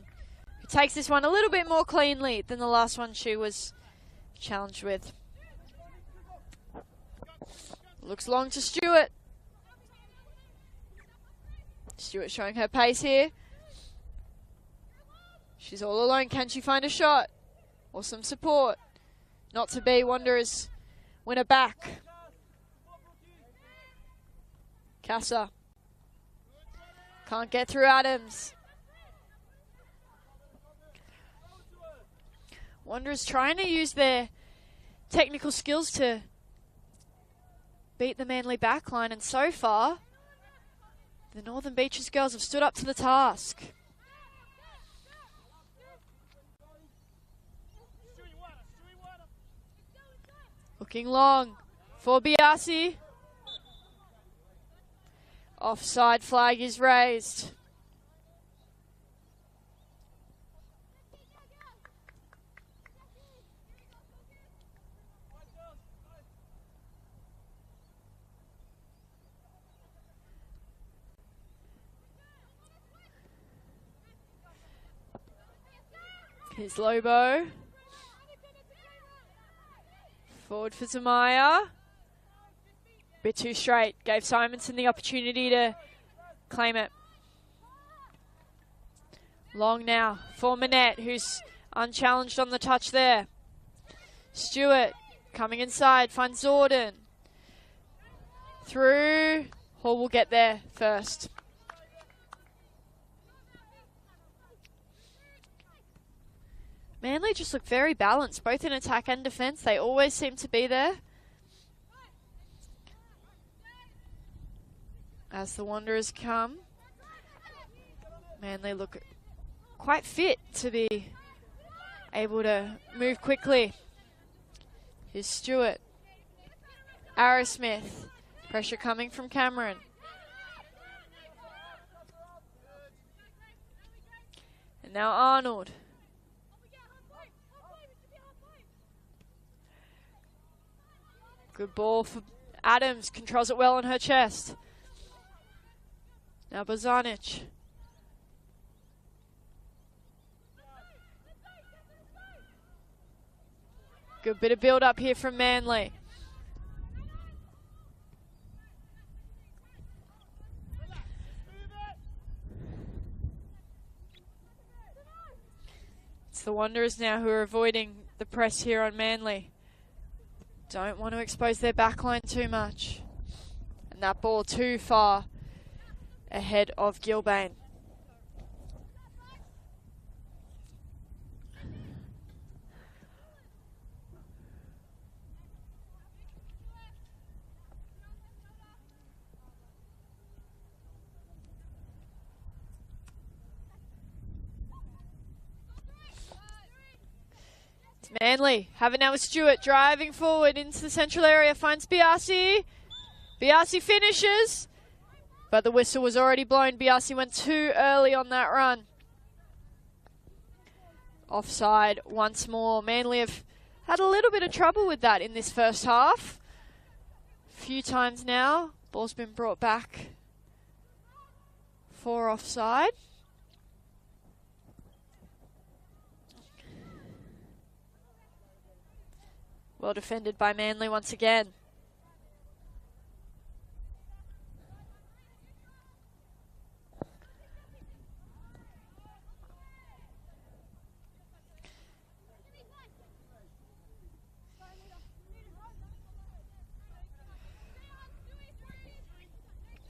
who takes this one a little bit more cleanly than the last one she was challenged with. Looks long to Stewart. Stewart showing her pace here. She's all alone. Can she find a shot or some support? Not to be. Wanderers win it back. Casa can't get through Adams. Wanderers trying to use their technical skills to beat the Manly backline, and so far the Northern Beaches girls have stood up to the task. Looking long for Biasi. Offside flag is raised. Here's Lobo. Forward for Zamaya. Bit too straight. Gave Simonson the opportunity to claim it. Long now for Manette, who's unchallenged on the touch there. Stewart coming inside, finds Zorden. Through. Hall will get there first. Manly just look very balanced, both in attack and defence. They always seem to be there. As the Wanderers come, Manly look quite fit to be able to move quickly. Here's Stewart. Arrowsmith. Pressure coming from Cameron. And now Arnold. Good ball for Adams. Controls it well on her chest. Now Bozanic. Good bit of build up here from Manly. It's the Wanderers now who are avoiding the press here on Manly. Don't want to expose their backline too much. And that ball too far ahead of Gilbane. Manly have it now with Stewart driving forward into the central area, finds Biasi. Biasi finishes, but the whistle was already blown. Biasi went too early on that run. Offside once more. Manly have had a little bit of trouble with that in this first half. A few times now, ball's been brought back for offside. Well defended by Manly once again.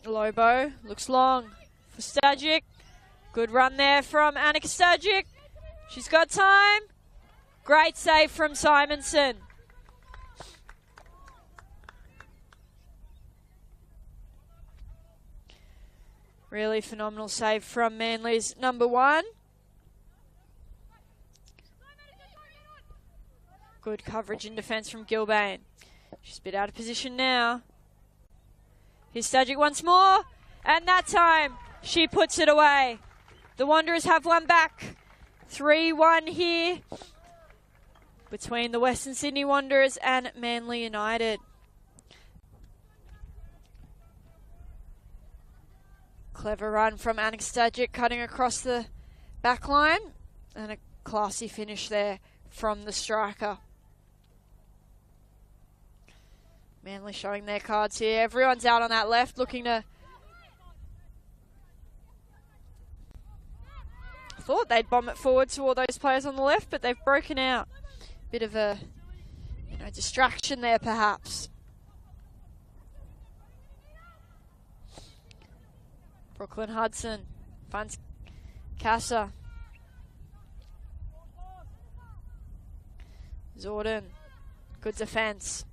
Lobo looks long for Stajic. Good run there from Annika Stajic. She's got time. Great save from Simonson. Really phenomenal save from Manly's number one. Good coverage in defence from Gilbane. She's a bit out of position now. Here's Stajic once more. And that time, she puts it away. The Wanderers have one back. 3-1 here between the Western Sydney Wanderers and Manly United. Clever run from Annika Stajic cutting across the back line. And a classy finish there from the striker. Manly showing their cards here. Everyone's out on that left looking to... I thought they'd bomb it forward to all those players on the left, but they've broken out. Bit of a distraction there perhaps. Brooklyn Hudson finds Casa. Zorden, good defence.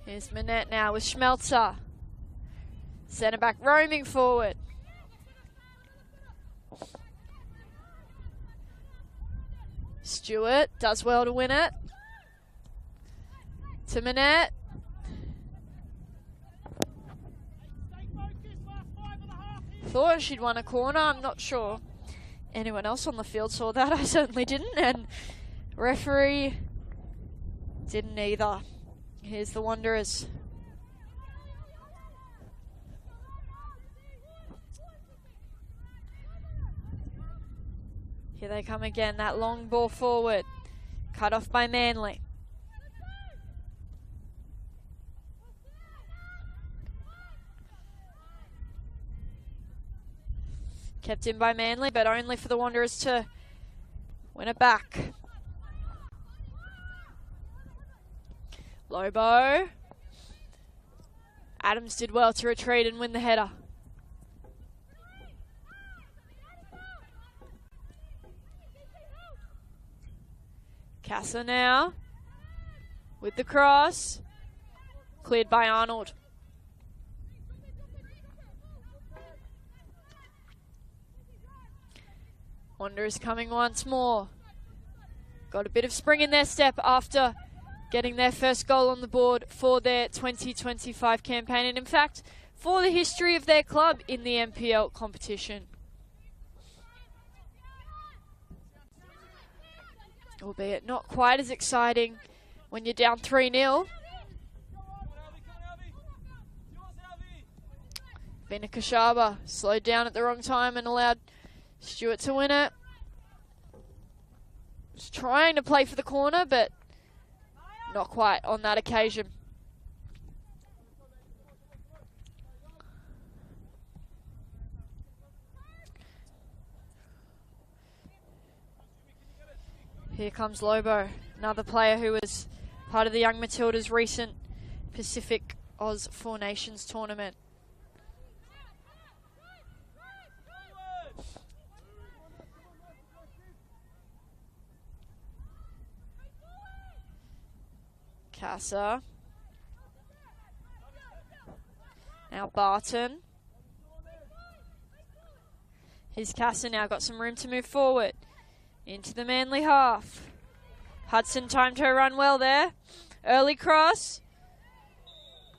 Here's Manette now with Schmelzer. Centre back roaming forward. Stewart does well to win it. To Manette. Thought she'd won a corner. I'm not sure anyone else on the field saw that. I certainly didn't. And referee didn't either. Here's the Wanderers. Here they come again. That long ball forward. Cut off by Manly. Kept in by Manly, but only for the Wanderers to win it back. Lobo. Adams did well to retreat and win the header. Casa now with the cross. Cleared by Arnold. Wanderers coming once more. Got a bit of spring in their step after getting their first goal on the board for their 2025 campaign, and in fact, for the history of their club in the NPL competition. albeit not quite as exciting when you're down 3-0. Vina Kashaba slowed down at the wrong time and allowed Stewart to win it. Was trying to play for the corner, but not quite on that occasion. Here comes Lobo, another player who was part of the Young Matildas' recent Pacific Oz Four Nations tournament. Casa. Now Barton. Here's Casa now, got some room to move forward. Into the Manly half. Hudson timed her run well there. Early cross.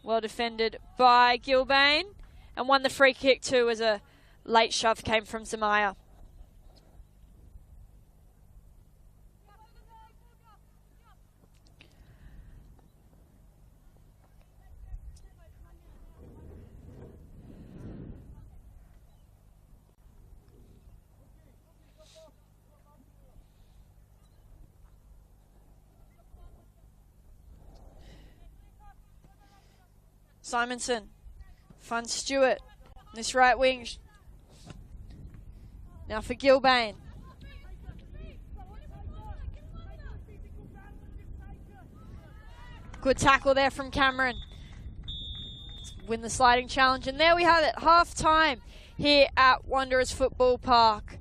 Well defended by Gilbane. And won the free kick too as a late shove came from Zamaya. Simonson funds Stewart. This right wing. Now for Gilbane. Good tackle there from Cameron. Win the sliding challenge. And there we have it. Half time here at Wanderers Football Park.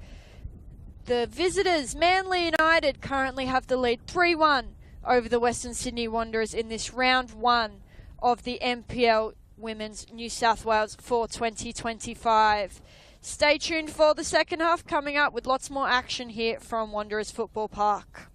The visitors, Manly United, currently have the lead 3-1 over the Western Sydney Wanderers in this round one of the NPL Women's New South Wales for 2025. Stay tuned for the second half coming up with lots more action here from Wanderers Football Park.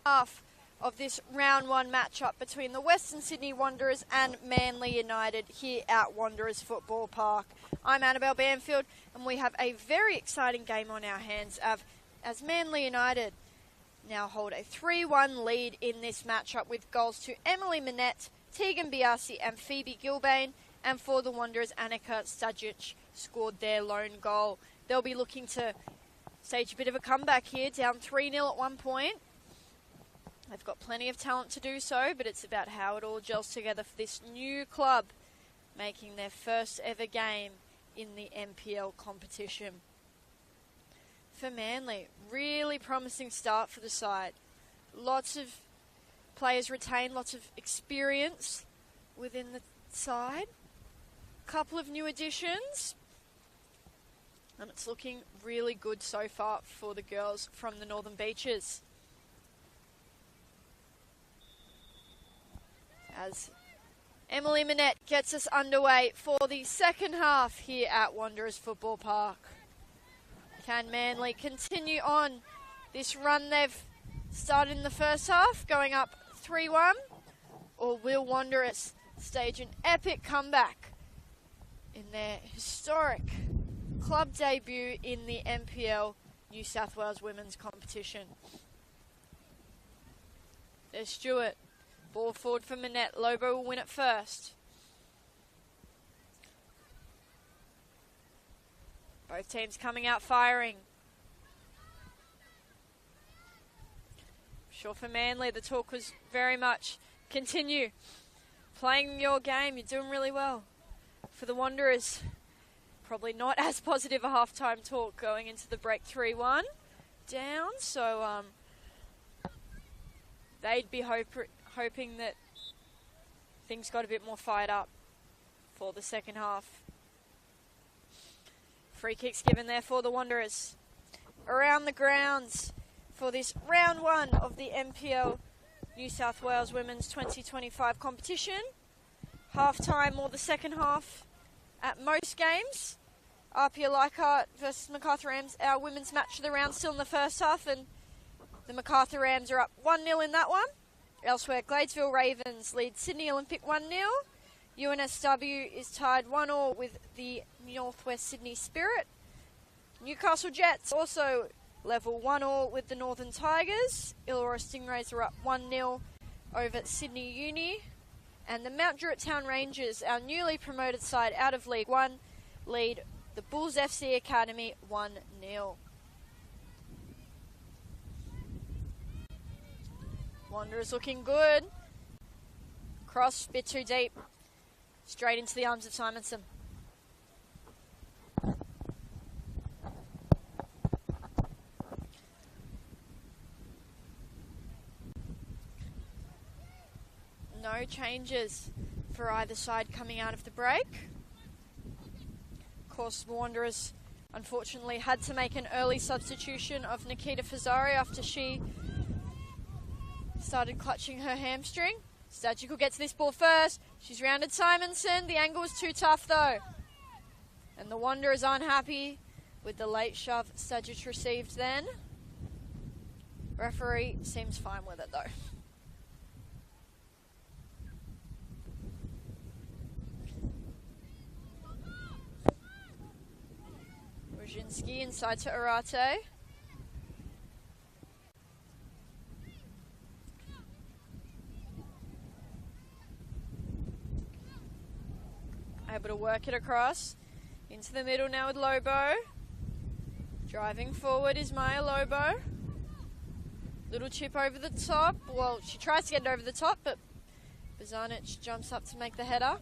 half of this round one matchup between the Western Sydney Wanderers and Manly United here at Wanderers Football Park. I'm Annabelle Banfield, and we have a very exciting game on our hands as Manly United now hold a 3-1 lead in this matchup with goals to Emily Minette, Tegan Biasi and Phoebe Gilbane, and for the Wanderers, Annika Stajic scored their lone goal. They'll be looking to stage a bit of a comeback here, down 3-0 at one point. They've got plenty of talent to do so, but it's about how it all gels together for this new club, making their first ever game in the NPL competition. For Manly, really promising start for the side. Lots of players retained, lots of experience within the side. Couple of new additions. And it's looking really good so far for the girls from the Northern Beaches. As Emily Minette gets us underway for the second half here at Wanderers Football Park. Can Manly continue on this run they've started in the first half, going up 3-1? Or will Wanderers stage an epic comeback in their historic club debut in the NPL New South Wales Women's Competition? There's Stewart. Ball forward for Minette. Lobo will win it first. Both teams coming out firing. Sure, for Manly, the talk was very much continue playing your game. You're doing really well. For the Wanderers, probably not as positive a halftime talk going into the break 3-1 down. So they'd be hoping that things got a bit more fired up for the second half. Free kicks given there for the Wanderers. Around the grounds for this round one of the NPL New South Wales Women's 2025 competition. Half-time or the second half at most games. Apia Leichhardt versus MacArthur Rams, our women's match of the round, still in the first half, and the MacArthur Rams are up 1-0 in that one. Elsewhere, Gladesville Ravens lead Sydney Olympic 1-0. UNSW is tied 1-1 with the Northwest Sydney Spirit. Newcastle Jets also level 1-1 with the Northern Tigers. Illawarra Stingrays are up 1-0 over Sydney Uni. And the Mount Druitt Town Rangers, our newly promoted side out of League One, lead the Bulls FC Academy 1-0. Wanderers looking good. Cross, bit too deep. Straight into the arms of Simonson. No changes for either side coming out of the break. Of course, the Wanderers unfortunately had to make an early substitution of Nikita Fazari after she started clutching her hamstring. Stajic will get to this ball first. She's rounded Simonson. The angle was too tough though. And the Wanderers aren't happy with the late shove Stajic received then. Referee seems fine with it though. Brzezinski inside to Arate. Able to work it across into the middle now with Lobo. Driving forward is Maya Lobo. Little chip over the top. Well, she tries to get it over the top, but Bozanic jumps up to make the header.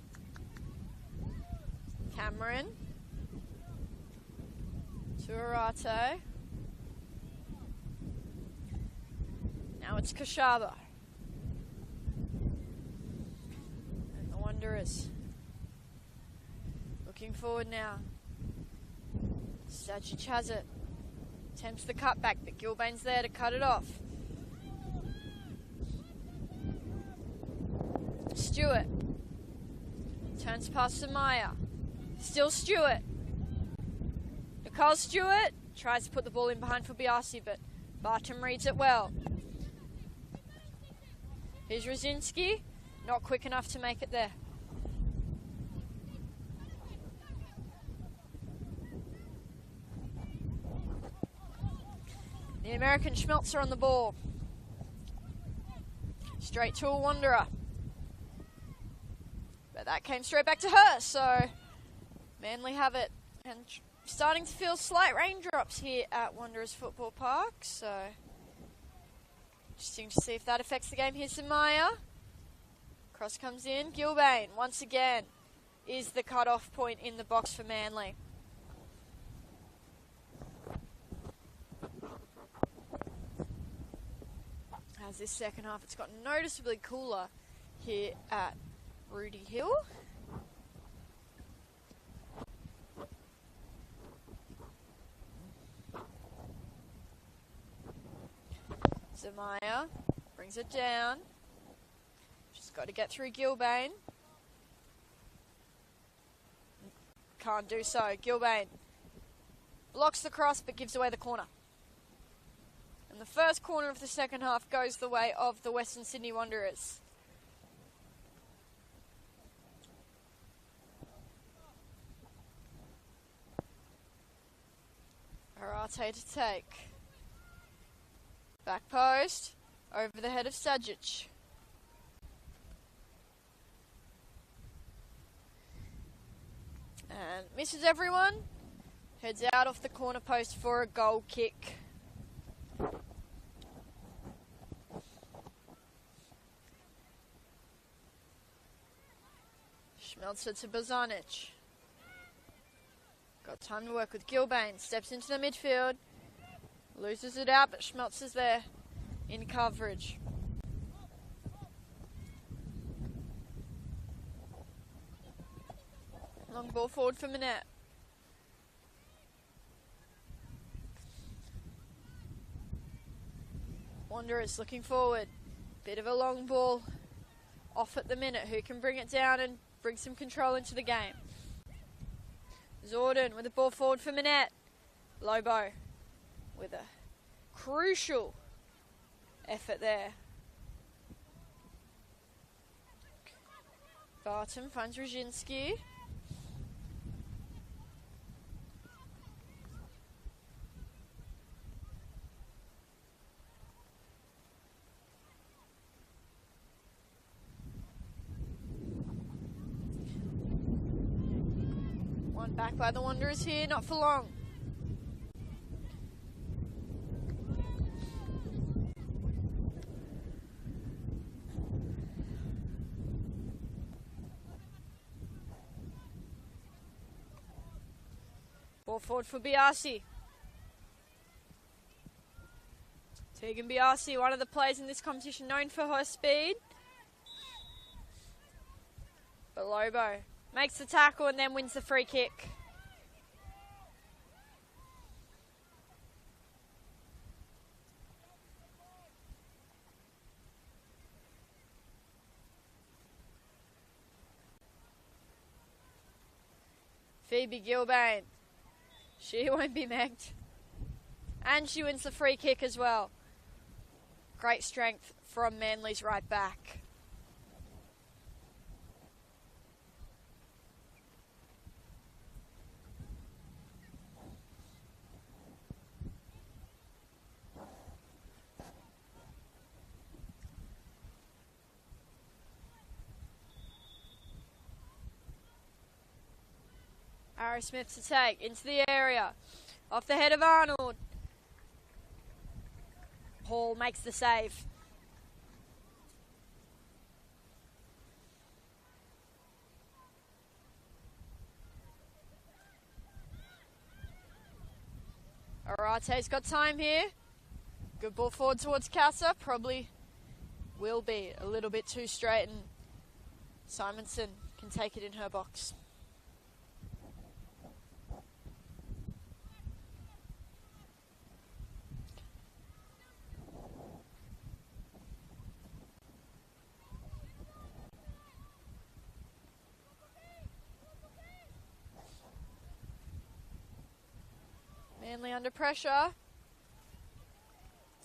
Cameron to Arate. Now it's Kashaba. And the Wanderers looking forward now. Stajic has it. Attempts the cutback, but Gilbane's there to cut it off. Stewart. Turns past to Maya. Still Stewart. Nicole Stewart tries to put the ball in behind for Biasi, but Barton reads it well. Here's Rosinski. Not quick enough to make it there. The American Schmelzer on the ball. Straight to a Wanderer. But that came straight back to her, so Manly have it. And starting to feel slight raindrops here at Wanderers Football Park, so interesting to see if that affects the game. Here's Samaya. Cross comes in. Gilbane, once again, is the cut-off point in the box for Manly. As this second half, it's gotten noticeably cooler here at Rudy Hill. Zamaya brings it down. She's got to get through Gilbane. Can't do so. Gilbane blocks the cross but gives away the corner. And the first corner of the second half goes the way of the Western Sydney Wanderers. Arate to take. Back post, over the head of Sajic. And misses everyone. Heads out off the corner post for a goal kick. Schmelzer to Bozanic. Got time to work with Gilbane. Steps into the midfield. Loses it out, but Schmelzer's there in coverage. Long ball forward for Manette. Wanderers looking forward. Bit of a long ball off at the minute. Who can bring it down and bring some control into the game? Zorden with the ball forward for Manette. Lobo with a crucial effort there. Barton finds Rosinski. One back by the Wanderers here, not for long. Ball forward for Biasi. Tegan Biasi, one of the players in this competition known for her speed. But Lobo makes the tackle and then wins the free kick. Phoebe Gilbane. She won't be megged. And she wins the free kick as well. Great strength from Manly's right back. Harry Smith to take into the area. Off the head of Arnold. Hall makes the save. Arate's got time here. Good ball forward towards Casa. Probably will be a little bit too straight, and Simonson can take it in her box. Manly under pressure.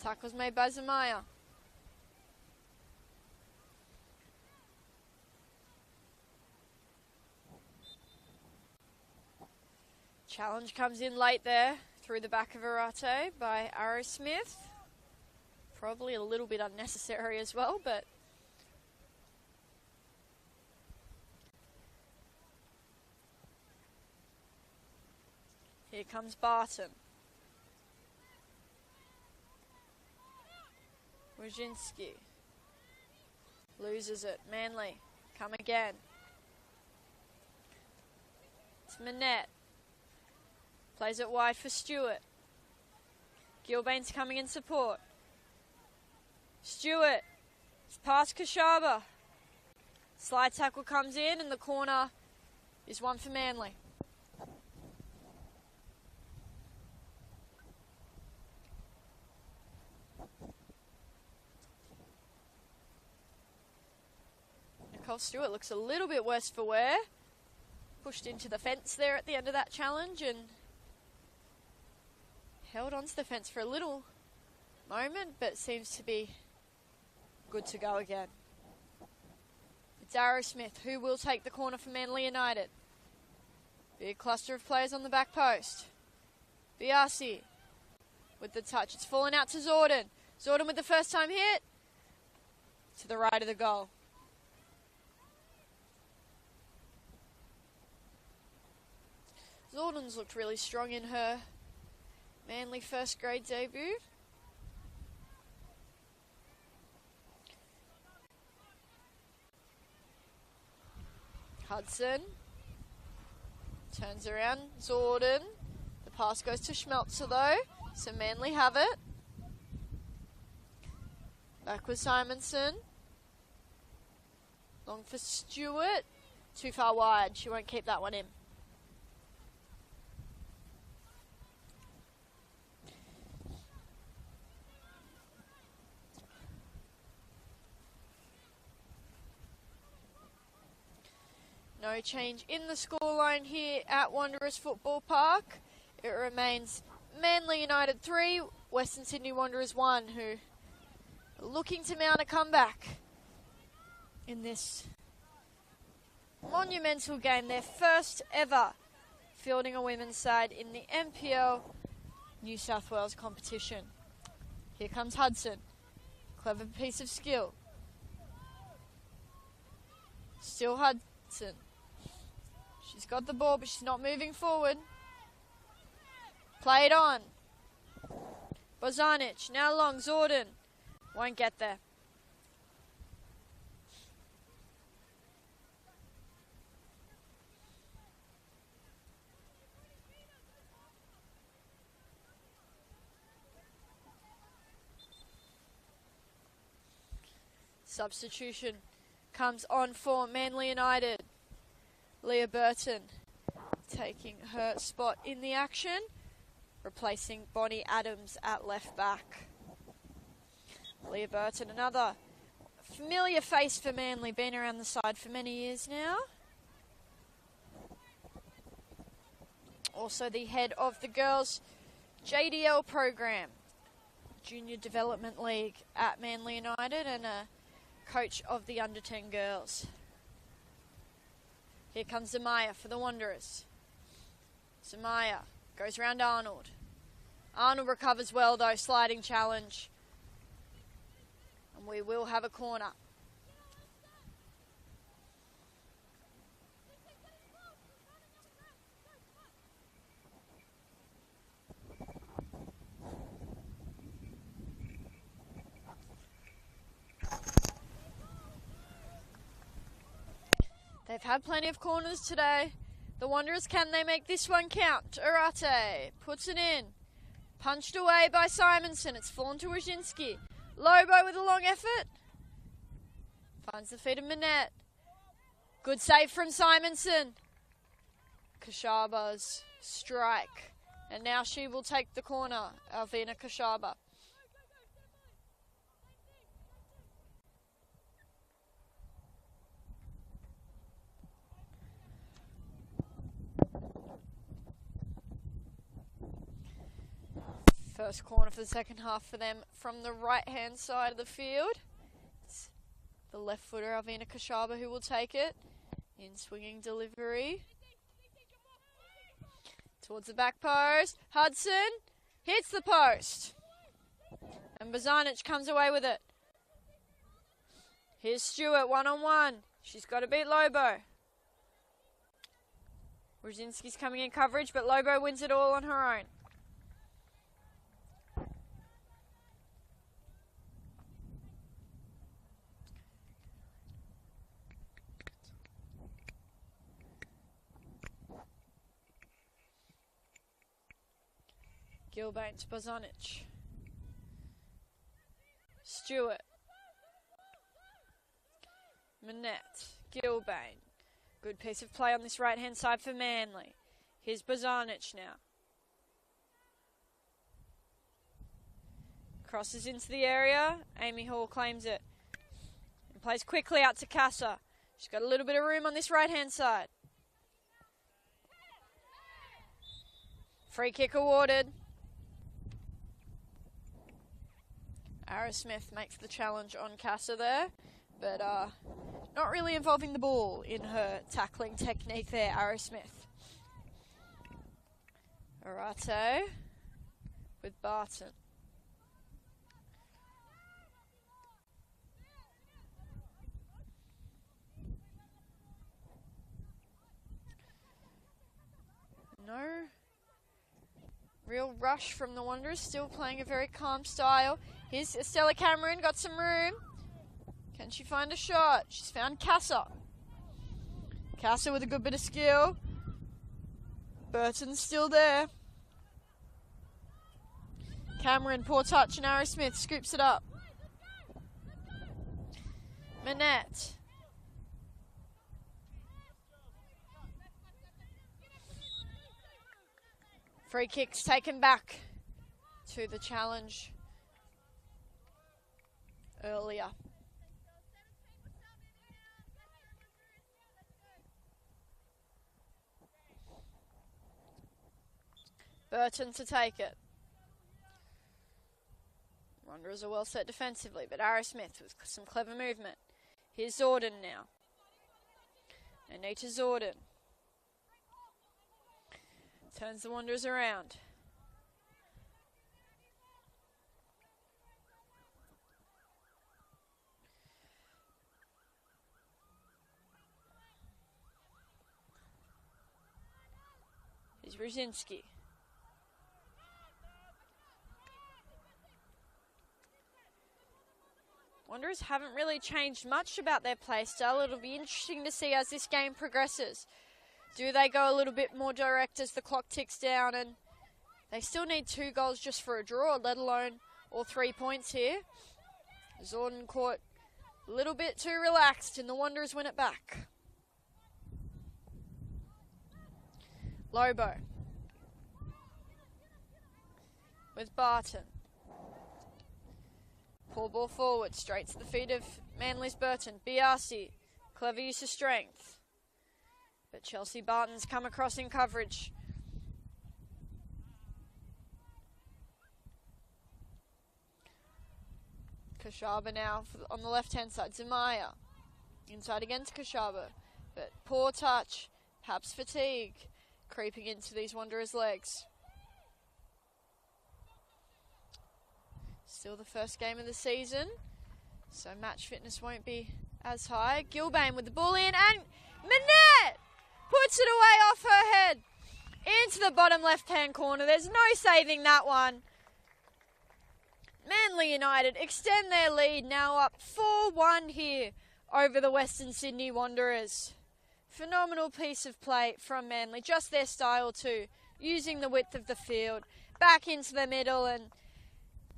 Tackles made by Zamaya. Challenge comes in late there through the back of Arate by Arrowsmith. Probably a little bit unnecessary as well, but here comes Barton. Wojcinski loses it. Manly come again. It's Manette. Plays it wide for Stewart. Gilbane's coming in support. Stewart. It's past Kashaba. Slide tackle comes in and the corner is one for Manly. Nicole Stewart looks a little bit worse for wear. Pushed into the fence there at the end of that challenge and held onto the fence for a little moment, but seems to be good to go again. It's Arrowsmith who will take the corner for Manly United. Big cluster of players on the back post. Biasi with the touch. It's fallen out to Zorden. Zorden with the first time hit. To the right of the goal. Zorden's looked really strong in her Manly first grade debut. Hudson turns around. Zorden. The pass goes to Schmelzer though, so Manly have it. Back with Simonson. Long for Stewart. Too far wide. She won't keep that one in. No change in the scoreline here at Wanderers Football Park. It remains Manly United 3, Western Sydney Wanderers 1, who are looking to mount a comeback in this monumental game. Their first ever fielding a women's side in the NPL New South Wales competition. Here comes Hudson. Clever piece of skill. Still Hudson. She's got the ball, but she's not moving forward. Play it on. Bozanic, now long, Zorden. Won't get there. Substitution comes on for Manly United. Leah Burton taking her spot in the action, replacing Bonnie Adams at left back. Leah Burton, another familiar face for Manly, been around the side for many years now. Also the head of the girls' JDL program, Junior Development League at Manly United, and a coach of the under 10 girls. Here comes Zamaya for the Wanderers. Zamaya goes round Arnold. Arnold recovers well though, sliding challenge. And we will have a corner. They've had plenty of corners today. The Wanderers, can they make this one count? Arate puts it in. Punched away by Simonson. It's fallen to Wojcinski. Lobo with a long effort. Finds the feet of Manette. Good save from Simonson. Kashaba's strike. And now she will take the corner, Alvina Kashaba. First corner for the second half for them from the right-hand side of the field. It's the left footer, Alvina Kashaba, who will take it. In swinging delivery. Towards the back post. Hudson hits the post. And Bozanic comes away with it. Here's Stewart, one-on-one. She's got to beat Lobo. Brzezinski's coming in coverage, but Lobo wins it all on her own. Gilbane to Bozanic. Stewart. Manette. Gilbane. Good piece of play on this right-hand side for Manly. Here's Bozanic now. Crosses into the area. Amy Hall claims it. And plays quickly out to Casa. She's got a little bit of room on this right-hand side. Free kick awarded. Ara Smith makes the challenge on Casa there, but not really involving the ball in her tackling technique there, Ara Smith. Arato with Barton. No real rush from the Wanderers, still playing a very calm style. Here's Estella Cameron, got some room. Can she find a shot? She's found Casa. Casa with a good bit of skill. Burton's still there. Cameron, poor touch, and Ara Smith scoops it up. Manette. Free kicks taken back to the challenge earlier. Burton to take it. Wanderers are well set defensively, but Ara Smith with some clever movement. Here's Zorden now. Anita Zorden. Turns the Wanderers around. Here's Brzezinski. Wanderers haven't really changed much about their play style. It'll be interesting to see as this game progresses. Do they go a little bit more direct as the clock ticks down? And they still need 2 goals just for a draw, let alone all 3 points here. Zorden caught a little bit too relaxed and the Wanderers win it back. Lobo with Barton. Pull ball forward, straight to the feet of Manly's Burton. Biasi, clever use of strength. But Chelsea Barton's come across in coverage. Kashaba now on the left-hand side. Zamaya. Inside again to Kashaba. But poor touch, perhaps fatigue, creeping into these Wanderers' legs. Still the first game of the season, so match fitness won't be as high. Gilbane with the ball in, and Manette puts it away off her head into the bottom left-hand corner. There's no saving that one. Manly United extend their lead, now up 4-1 here over the Western Sydney Wanderers. Phenomenal piece of play from Manly, just their style too, using the width of the field, back into the middle, and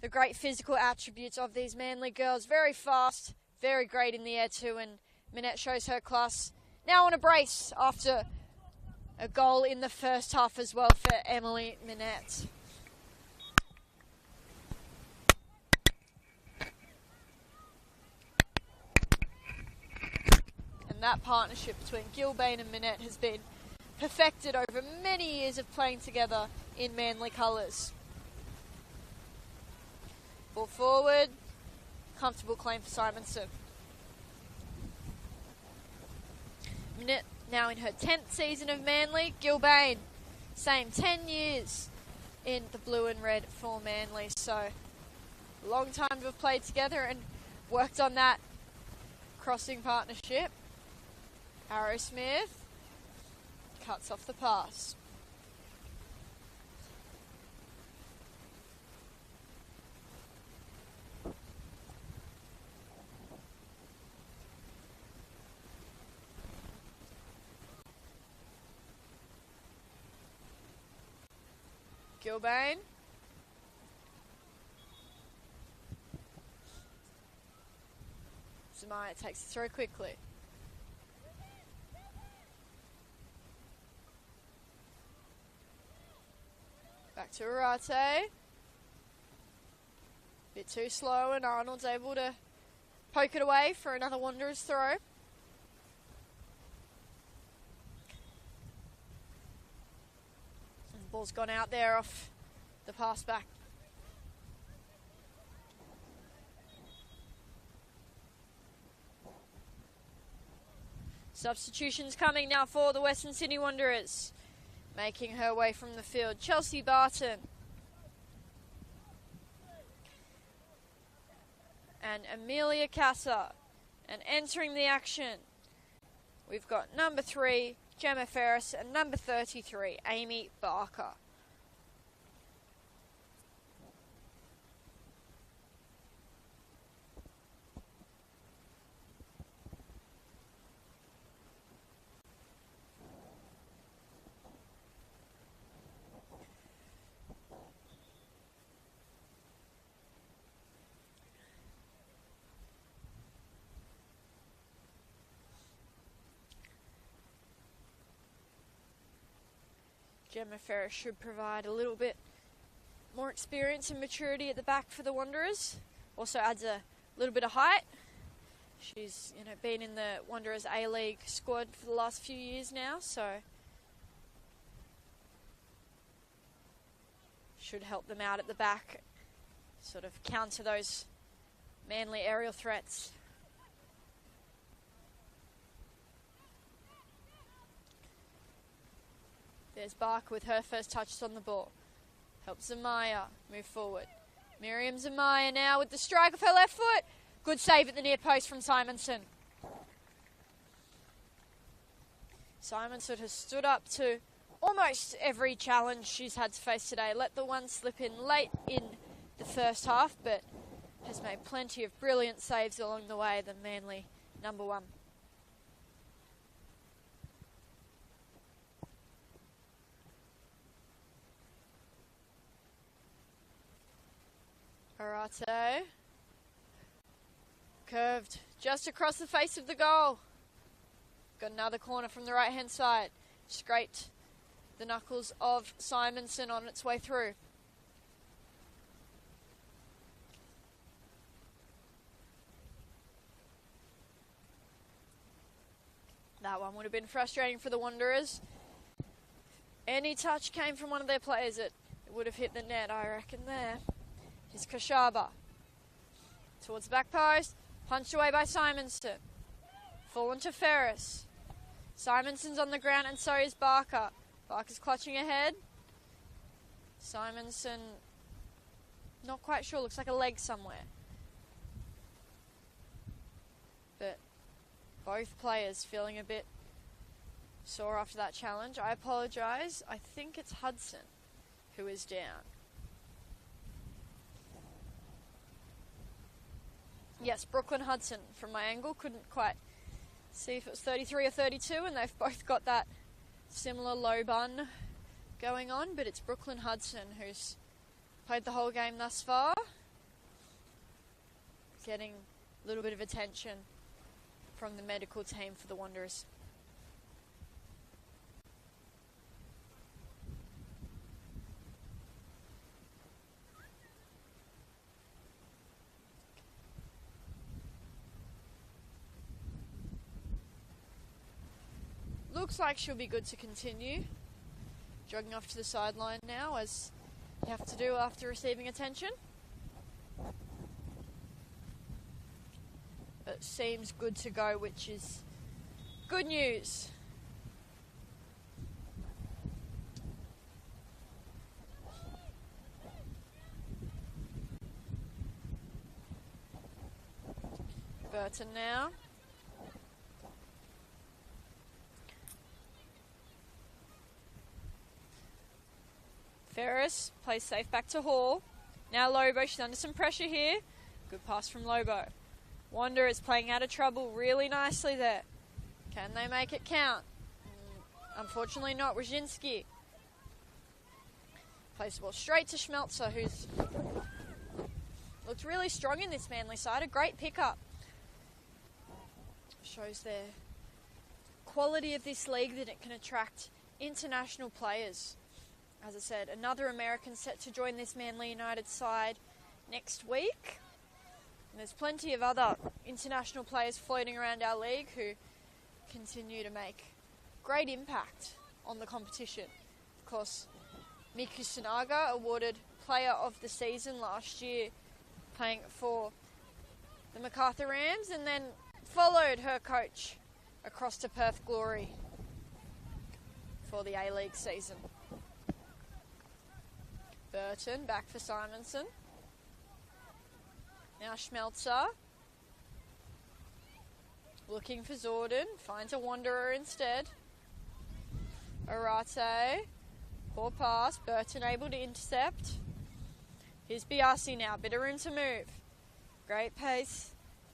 the great physical attributes of these Manly girls. Very fast, very great in the air too, and Manette shows her class. Now on a brace after a goal in the first half as well for Emily Manette. And that partnership between Gilbane and Manette has been perfected over many years of playing together in Manly colours. Ball forward, comfortable claim for Simonson. Manette now in her 10th season of Manly. Gilbane Same, 10 years in the blue and red for Manly. So, long time to have played together and worked on that crossing partnership. Arrowsmith cuts off the pass. Gilbane. Zamaya takes it through quickly. Back to Arate. Bit too slow, and Arnold's able to poke it away for another Wanderers throw. And the ball's gone out there off the pass back. Substitutions coming now for the Western Sydney Wanderers. Making her way from the field, Chelsea Barton. And Amelia Casa. And entering the action, we've got number 3, Gemma Ferris, and number 33, Amy Barker. Gemma Ferris should provide a little bit more experience and maturity at the back for the Wanderers. Also adds a little bit of height. She's, been in the Wanderers A-League squad for the last few years now, so should help them out at the back, sort of counter those Manly aerial threats. There's Barker with her first touches on the ball. Helps Zamaya move forward. Miriam Zamaya now with the strike of her left foot. Good save at the near post from Simonson. Simonson has stood up to almost every challenge she's had to face today. Let the one slip in late in the first half, but has made plenty of brilliant saves along the way, the Manly number 1. Arate. Curved just across the face of the goal. Got another corner from the right hand side. Scraped the knuckles of Simonson on its way through. That one would have been frustrating for the Wanderers. Any touch came from one of their players, it would have hit the net, I reckon, there. Here's Kashaba. Towards the back post. Punched away by Simonson. Fallen to Ferris. Simonson's on the ground and so is Barker. Barker's clutching ahead. Simonson, not quite sure. Looks like a leg somewhere. But both players feeling a bit sore after that challenge. I apologise. I think it's Hudson who is down. Yes, Brooklyn Hudson from my angle. Couldn't quite see if it was 33 or 32, and they've both got that similar low bun going on, but it's Brooklyn Hudson who's played the whole game thus far. Getting a little bit of attention from the medical team for the Wanderers. Looks like she'll be good to continue. Jogging off to the sideline now, as you have to do after receiving attention. But seems good to go, which is good news. Burton now. Ferris plays safe back to Hall. Now Lobo, she's under some pressure here. Good pass from Lobo. Wanderers playing out of trouble really nicely there. Can they make it count? Unfortunately not. Wojcinski plays the ball straight to Schmelzer, who's looked really strong in this Manly side. A great pickup. Shows their quality of this league, that it can attract international players. As I said, another American set to join this Manly United side next week. And there's plenty of other international players floating around our league who continue to make great impact on the competition. Of course, Miku Sanaga awarded Player of the Season last year, playing for the MacArthur Rams, and then followed her coach across to Perth Glory for the A-League season. Burton back for Simonson. Now Schmelzer. Looking for Zordon. Finds a Wanderer instead. Arate. Poor pass. Burton able to intercept. Here's Biasi now. Bit of room to move. Great pace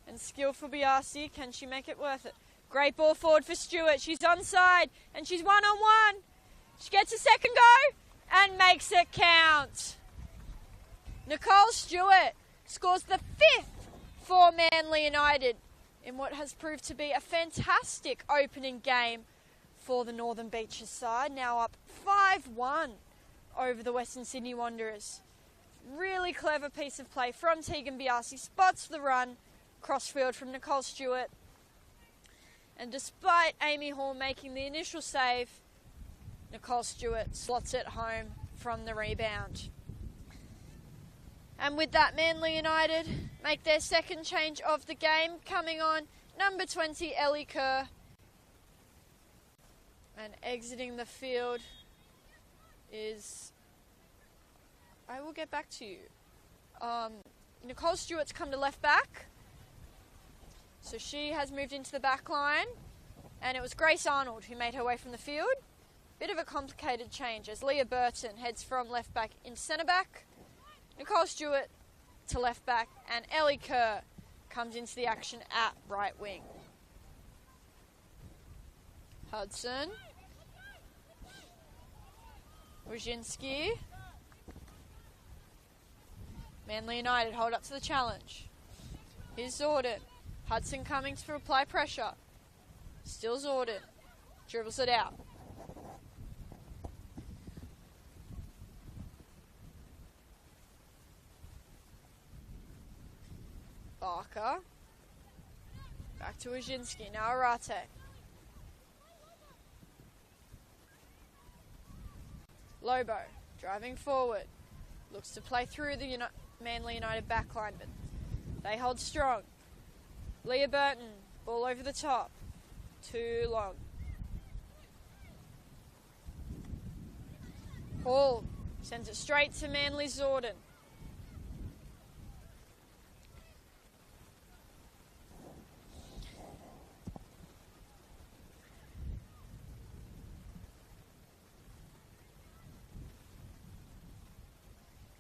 and skill for Biasi. Can she make it worth it? Great ball forward for Stewart. She's onside and she's one-on-one. She gets a second go and makes it count. Nicole Stewart scores the 5th for Manly United in what has proved to be a fantastic opening game for the Northern Beaches side. Now up 5-1 over the Western Sydney Wanderers. Really clever piece of play from Tegan Biasi. Spots the run crossfield from Nicole Stewart. And despite Amy Hall making the initial save, Nicole Stewart slots it home from the rebound. And with that, Manly United make their second change of the game. Coming on, number 20, Ellie Kerr. And exiting the field is... I will get back to you. Nicole Stewart's come to left back. So she has moved into the back line. And it was Grace Arnold who made her way from the field. Bit of a complicated change as Leah Burton heads from left back into centre back. Nicole Stewart to left back, and Ellie Kerr comes into the action at right wing. Hudson. Wojcinski. Manly United hold up to the challenge. Here's Zordon. Hudson coming to apply pressure. Still Zordon. Dribbles it out. Barker. Back to Wojcinski. Now Arate. Lobo driving forward. Looks to play through the Manly United backline, but they hold strong. Leah Burton. Ball over the top. Too long. Hall sends it straight to Manly Zordon.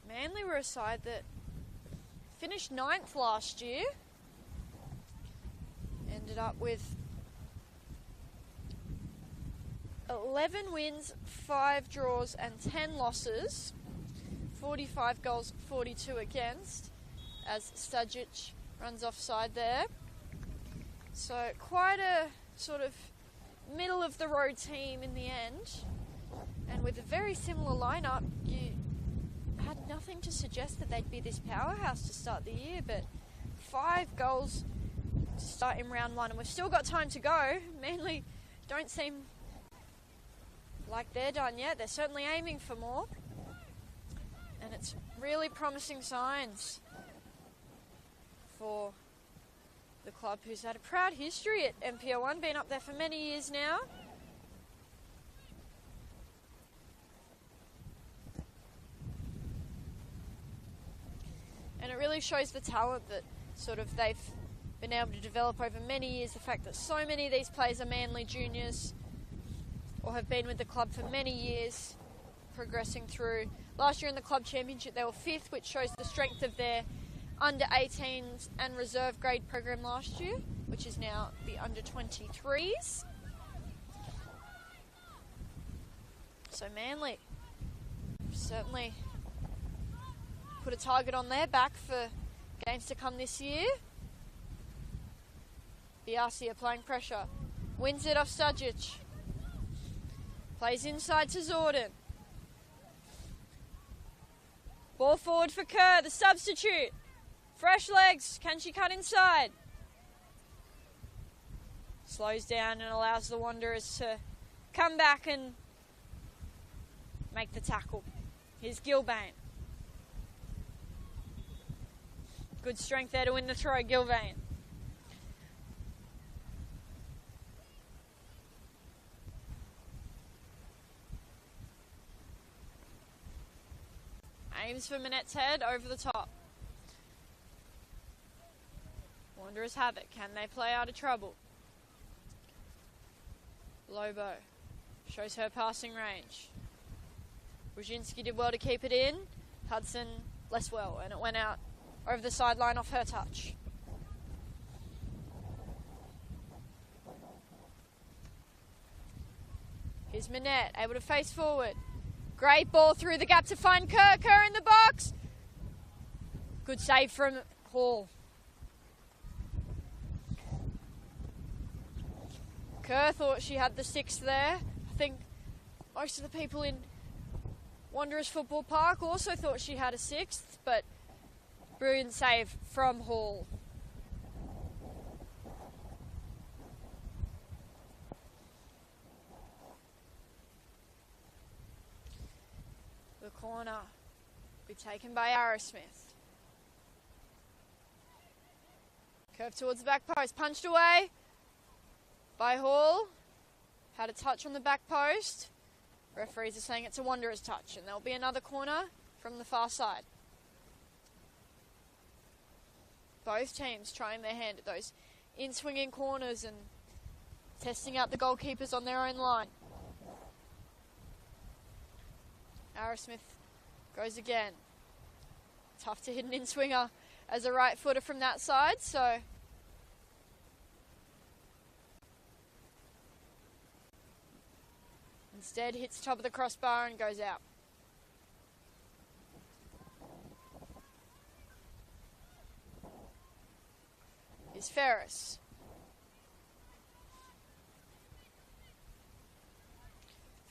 Manly were a side that finished 9th last year. Ended up with 11 wins, 5 draws and 10 losses. 45 goals, 42 against, as Stajic runs offside there. So quite a sort of middle of the road team in the end. And with a very similar lineup, you had nothing to suggest that they'd be this powerhouse to start the year, but 5 goals to start in round 1, and we've still got time to go. Manly don't seem like they're done yet. They're certainly aiming for more, and it's really promising signs for the club, who's had a proud history at NPL 1, been up there for many years now. And it really shows the talent that sort of they've been able to develop over many years. The fact that so many of these players are Manly juniors or have been with the club for many years, progressing through. Last year in the club championship they were 5th, which shows the strength of their under 18s and reserve grade program last year, which is now the under 23s. So Manly certainly put a target on their back for games to come this year. Biasi applying pressure. Wins it off Stajic. Plays inside to Zordon. Ball forward for Kerr, the substitute. Fresh legs. Can she cut inside? Slows down and allows the Wanderers to come back and make the tackle. Here's Gilbane. Good strength there to win the throw, Gilbane. Aims for Manette's head over the top. Wanderers have it. Can they play out of trouble? Lobo shows her passing range. Brzezinski did well to keep it in. Hudson less well, and it went out over the sideline off her touch. Here's Manette, able to face forward. Great ball through the gap to find Kerr. Kerr in the box. Good save from Hall. Kerr thought she had the 6th there. I think most of the people in Wanderers Football Park also thought she had a 6th, but brilliant save from Hall. The corner will be taken by Arrowsmith. Curve towards the back post, punched away by Hall. Had a touch on the back post. Referees are saying it's a Wanderers touch, and there'll be another corner from the far side. Both teams trying their hand at those in-swinging corners and testing out the goalkeepers on their own line. Arrowsmith goes again. Tough to hit an in-swinger as a right footer from that side, so instead hits top of the crossbar and goes out. Here's Ferris.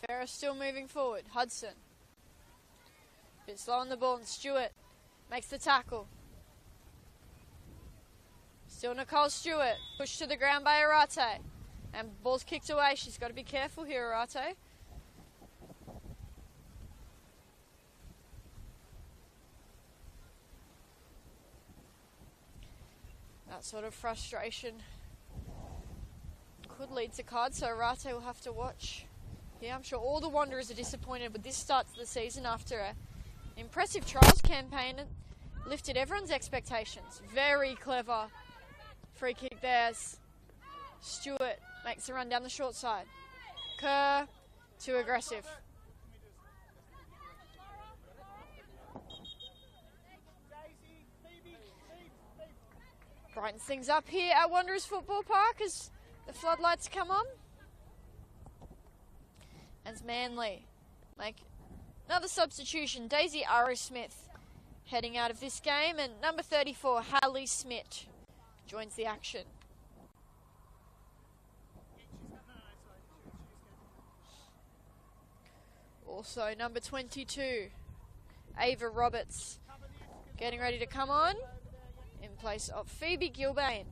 Ferris still moving forward. Hudson. Bit slow on the ball, and Stewart makes the tackle. Still Nicole Stewart. Pushed to the ground by Arate. And ball's kicked away. She's got to be careful here, Arate. That sort of frustration could lead to cards, so Arate will have to watch. Yeah, I'm sure all the Wanderers are disappointed with this start to the season after an impressive trials campaign and lifted everyone's expectations. Very clever free kick there. Stewart makes a run down the short side. Kerr, too aggressive. Brightens things up here at Wanderers Football Park as the floodlights come on. As Manly make another substitution. Daisy Arrowsmith heading out of this game, and number 34, Hallie Smith, joins the action. Also number 22, Ava Roberts, getting ready to come on in place of Phoebe Gilbane,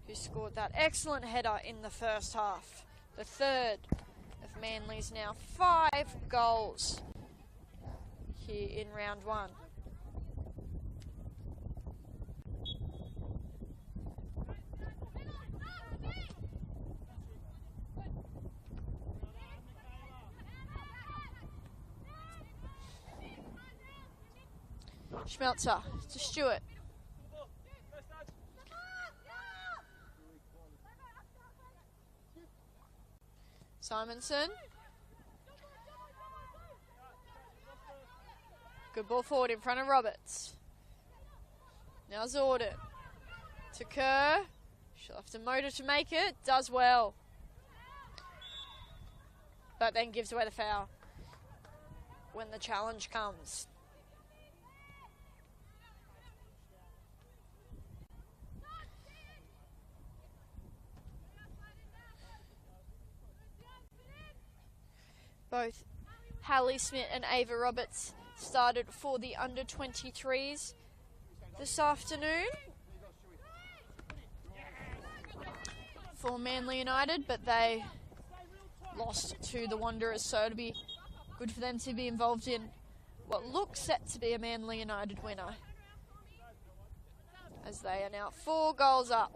who scored that excellent header in the first half. The third of Manly's now 5 goals here in round 1. Schmelzer to Stewart. Simonson. Good ball forward in front of Roberts. Now Zorden. To Kerr. She'll have to motor to make it. Does well. But then gives away the foul when the challenge comes. Both Hallie Smith and Ava Roberts started for the under-23s this afternoon for Manly United, but they lost to the Wanderers, so it'll be good for them to be involved in what looks set to be a Manly United winner, as they are now 4 goals up.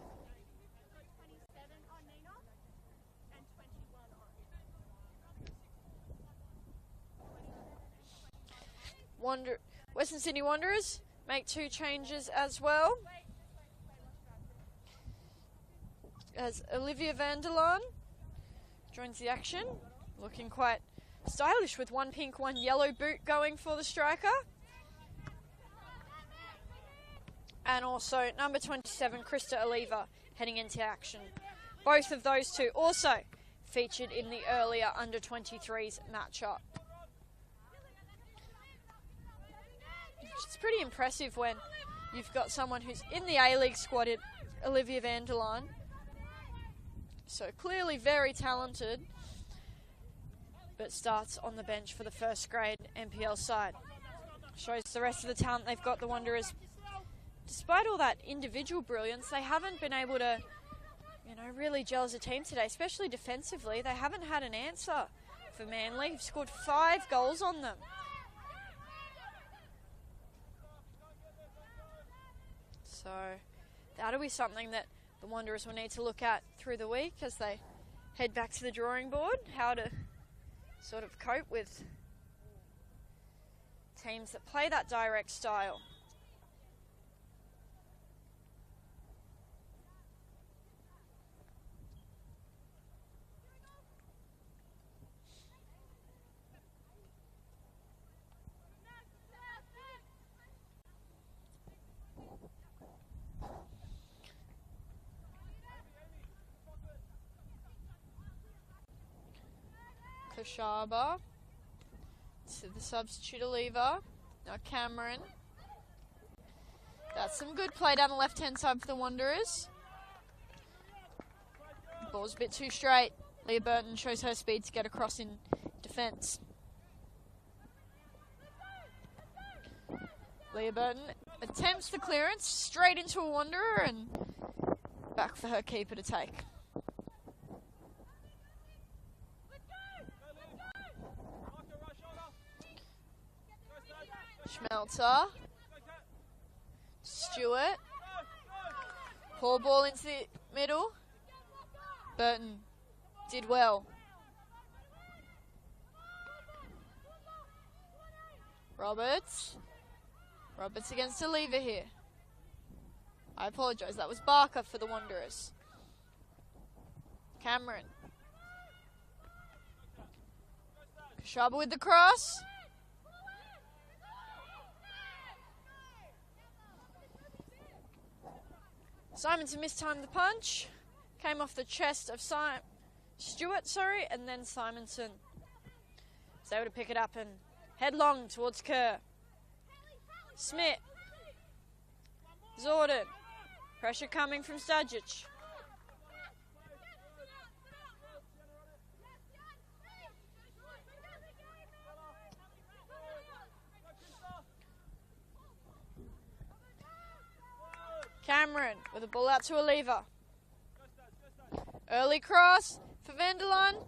Western Sydney Wanderers make 2 changes as well, as Olivia Vanderlaan joins the action, looking quite stylish with 1 pink, 1 yellow boot going for the striker. And also number 27, Krista Oliva, heading into action. Both of those two also featured in the earlier under-23s matchup. It's pretty impressive when you've got someone who's in the A-League squad, Olivia Vanderlaan. So clearly very talented, but starts on the bench for the first grade NPL side. Shows the rest of the talent they've got, the Wanderers. Despite all that individual brilliance, they haven't been able to, really gel as a team today, especially defensively. They haven't had an answer for Manly, who've scored 5 goals on them. So that'll be something that the Wanderers will need to look at through the week as they head back to the drawing board, how to sort of cope with teams that play that direct style. Shaba to the substitute Oliva. Now Cameron. That's some good play down the left-hand side for the Wanderers. Ball's a bit too straight. Leah Burton shows her speed to get across in defence. Leah Burton attempts the clearance straight into a Wanderer and back for her keeper to take. Schmelter. Stewart. Poor ball into the middle. Burton did well. Roberts. Roberts against Oliva here. I apologise, that was Barker for the Wanderers. Cameron. Kashaba with the cross. Simonson mistimed the punch. Came off the chest of Stewart, and then Simonson was able to pick it up and headlong towards Kerr. Smith. Zorden. Pressure coming from Stajic. Cameron with a ball out to Oliva. Early cross for Vanderlaan.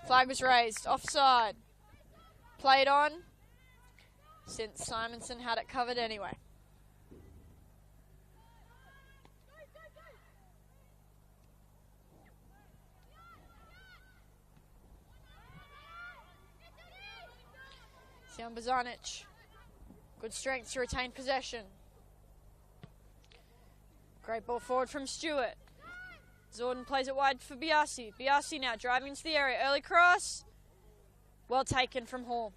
Flag was raised. Offside. Played on since Simonson had it covered anyway. Sian Bozanic. Good strength to retain possession. Great ball forward from Stewart. Zorden plays it wide for Biasi. Biasi now driving into the area. Early cross. Well taken from Hall.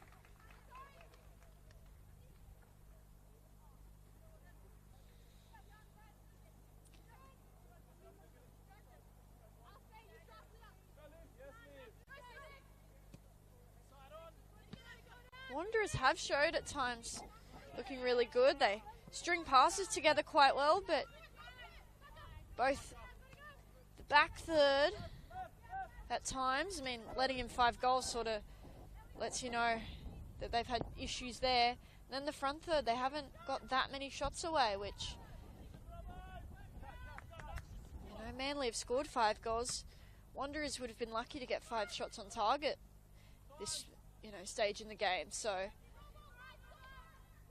Wanderers have showed at times looking really good. They string passes together quite well, but both the back third at times, I mean, letting in 5 goals sort of lets you know that they've had issues there. And then the front third, they haven't got that many shots away, which, you know, Manly have scored 5 goals. Wanderers would have been lucky to get 5 shots on target this, you know, stage in the game. So,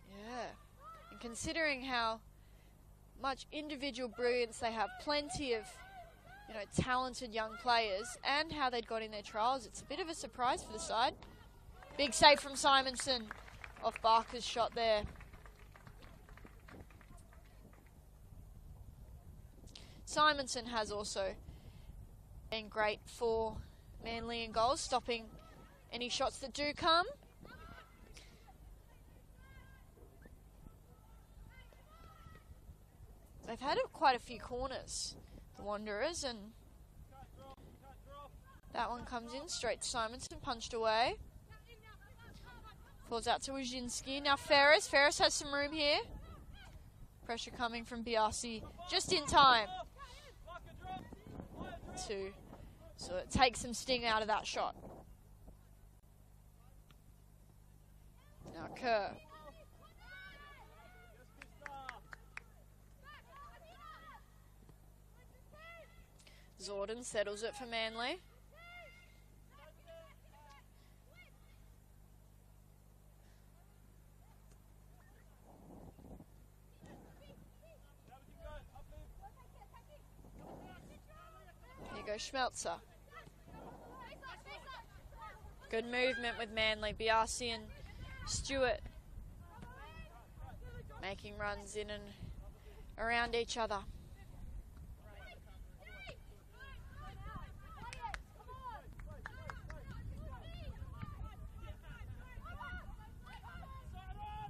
yeah. And considering how much individual brilliance they have, plenty of, you know, talented young players, and how they'd got in their trials, it's a bit of a surprise for the side. Big save from Simonson off Barker's shot there. Simonson has also been great for Manly in goals, stopping any shots that do come. They've had quite a few corners, the Wanderers, and that one comes in straight to Simonson, punched away. Falls out to Wojcinski. Now Ferris. Ferris has some room here. Pressure coming from Biasi just in time to sort of take some sting out of that shot. Now Kerr. Zorden settles it for Manly. Here goes Schmelzer. Good movement with Manly. Biasi and Stewart making runs in and around each other.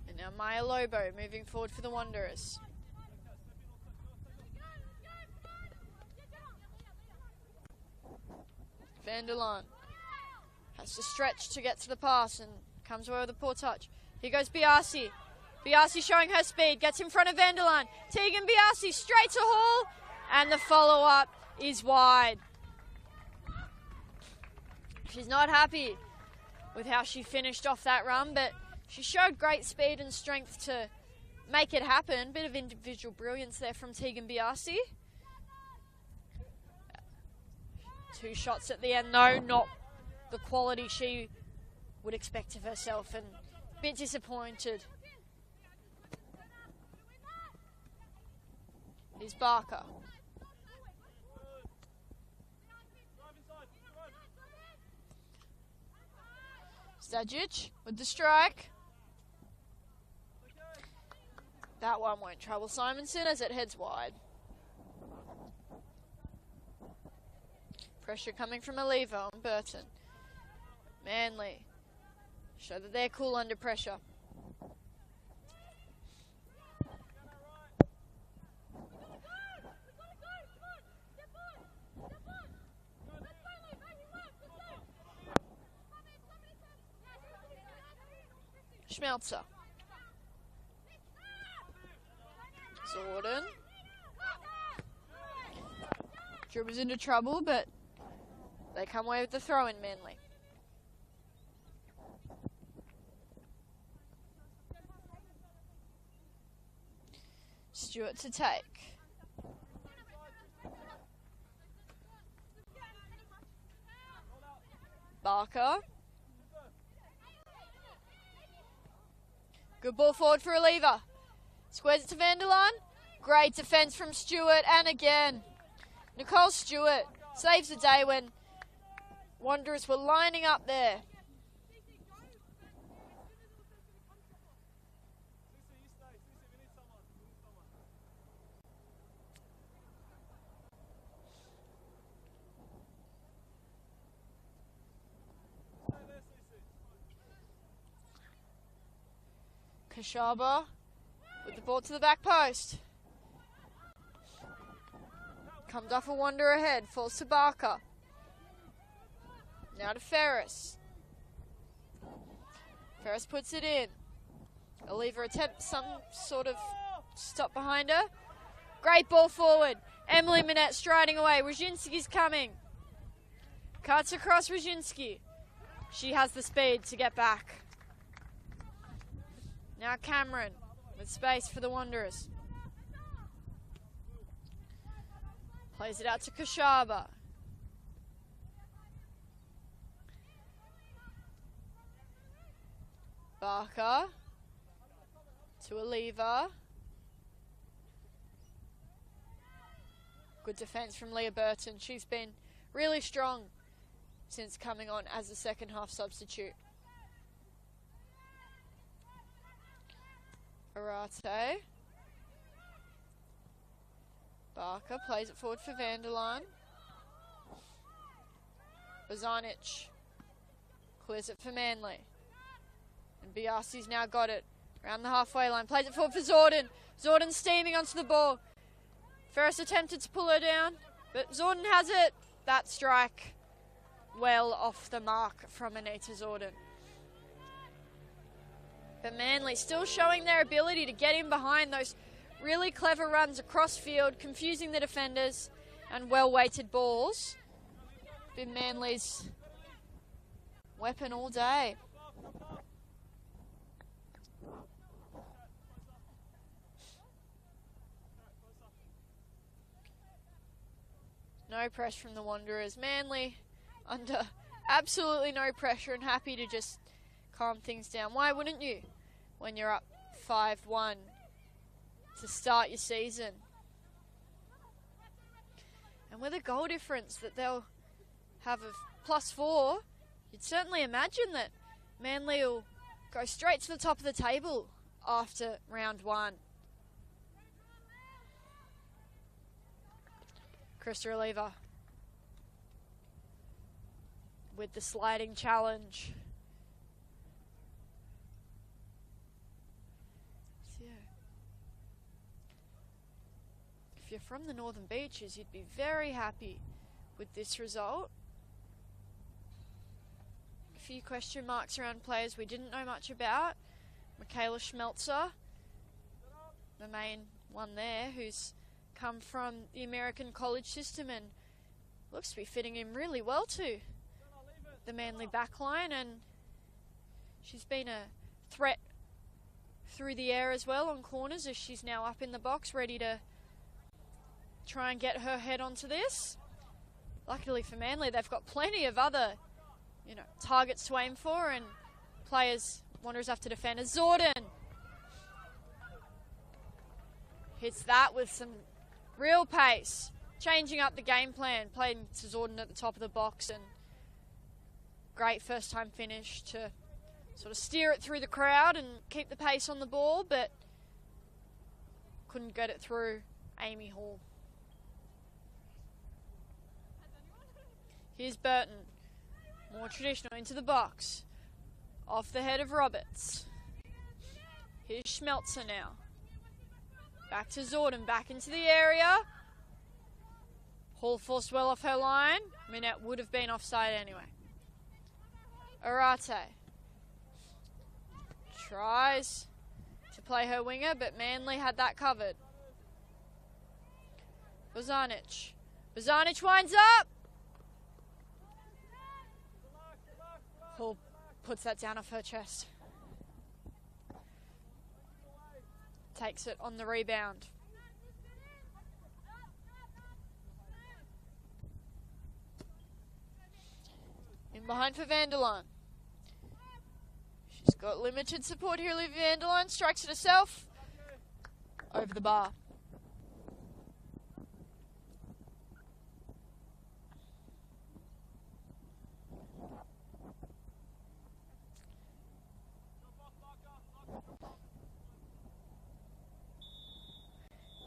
And now Maya Lobo moving forward for the Wanderers. Vanderlaan has to stretch to get to the pass and comes away with a poor touch. Here goes Biasi. Biasi showing her speed, gets in front of Vanderlaan. Tegan Biasi straight to Hall, and the follow-up is wide. She's not happy with how she finished off that run, but she showed great speed and strength to make it happen. Bit of individual brilliance there from Tegan Biasi. 2 shots at the end, though, not the quality she would expect of herself, and a bit disappointed. Here's Barker. Stajic with the strike. That one won't trouble Simonson as it heads wide. Pressure coming from Oliva on Burton. Manly show that they're cool under pressure. Schmelzer. Zorden. Dribbles into trouble, but they come away with the throw in, Manly. Stewart to take. Barker. Good ball forward for Oliva. Squares it to Vanderlaan. Great defence from Stewart, and again, Nicole Stewart saves the day when Wanderers were lining up there. Kashaba with the ball to the back post. Comes off a wander ahead, falls to Barker. Now to Ferris. Ferris puts it in. Oliva attempts some sort of stop behind her. Great ball forward. Emily Minette striding away. Rajinski's coming. Cuts across Rajinski. She has the speed to get back. Now Cameron with space for the Wanderers. Plays it out to Kashaba. Barker to Oliva. Good defence from Leah Burton. She's been really strong since coming on as a second half substitute. Arate. Barker plays it forward for Vanderline. Bozanic clears it for Manly. And Biasi's now got it around the halfway line. Plays it forward for Zorden. Zorden steaming onto the ball. Ferris attempted to pull her down, but Zorden has it. That strike well off the mark from Anita Zorden. But Manly still showing their ability to get in behind those really clever runs across field, confusing the defenders, and well-weighted balls. Been Manly's weapon all day. No pressure from the Wanderers. Manly under absolutely no pressure and happy to just calm things down. Why wouldn't you when you're up 5-1 to start your season? And with a goal difference that they'll have of +4, you'd certainly imagine that Manly will go straight to the top of the table after round 1. Krista Oliva with the sliding challenge. So yeah. If you're from the Northern Beaches, you'd be very happy with this result. A few question marks around players we didn't know much about. Michaela Schmelzer, the main one there, who's come from the American college system and looks to be fitting in really well to the Manly backline, and she's been a threat through the air as well on corners as she's now up in the box ready to try and get her head onto this. Luckily for Manly, they've got plenty of other targets to aim for and players Wanderers have to defend. As Zorden hits that with some real pace, changing up the game plan, playing to Zorden at the top of the box, and great first time finish to sort of steer it through the crowd and keep the pace on the ball, but couldn't get it through Amy Hall. Here's Burton, more traditional, into the box, off the head of Roberts. Here's Schmelzer now. Back to Zorden, back into the area. Hall forced well off her line. Minette would have been offside anyway. Arate tries to play her winger, but Manly had that covered. Bozanic. Bozanic winds up. Hall puts that down off her chest. Takes it on the rebound. In behind for Vanderline. She's got limited support here. Olivia Vanderline strikes it herself. Over the bar.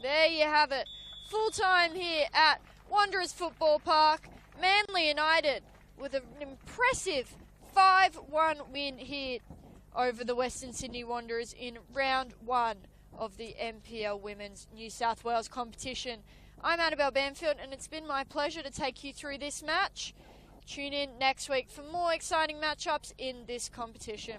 There you have it. Full time here at Wanderers Football Park. Manly United with an impressive 5-1 win here over the Western Sydney Wanderers in round 1 of the NPL Women's New South Wales competition. I'm Annabelle Banfield, and it's been my pleasure to take you through this match. Tune in next week for more exciting matchups in this competition.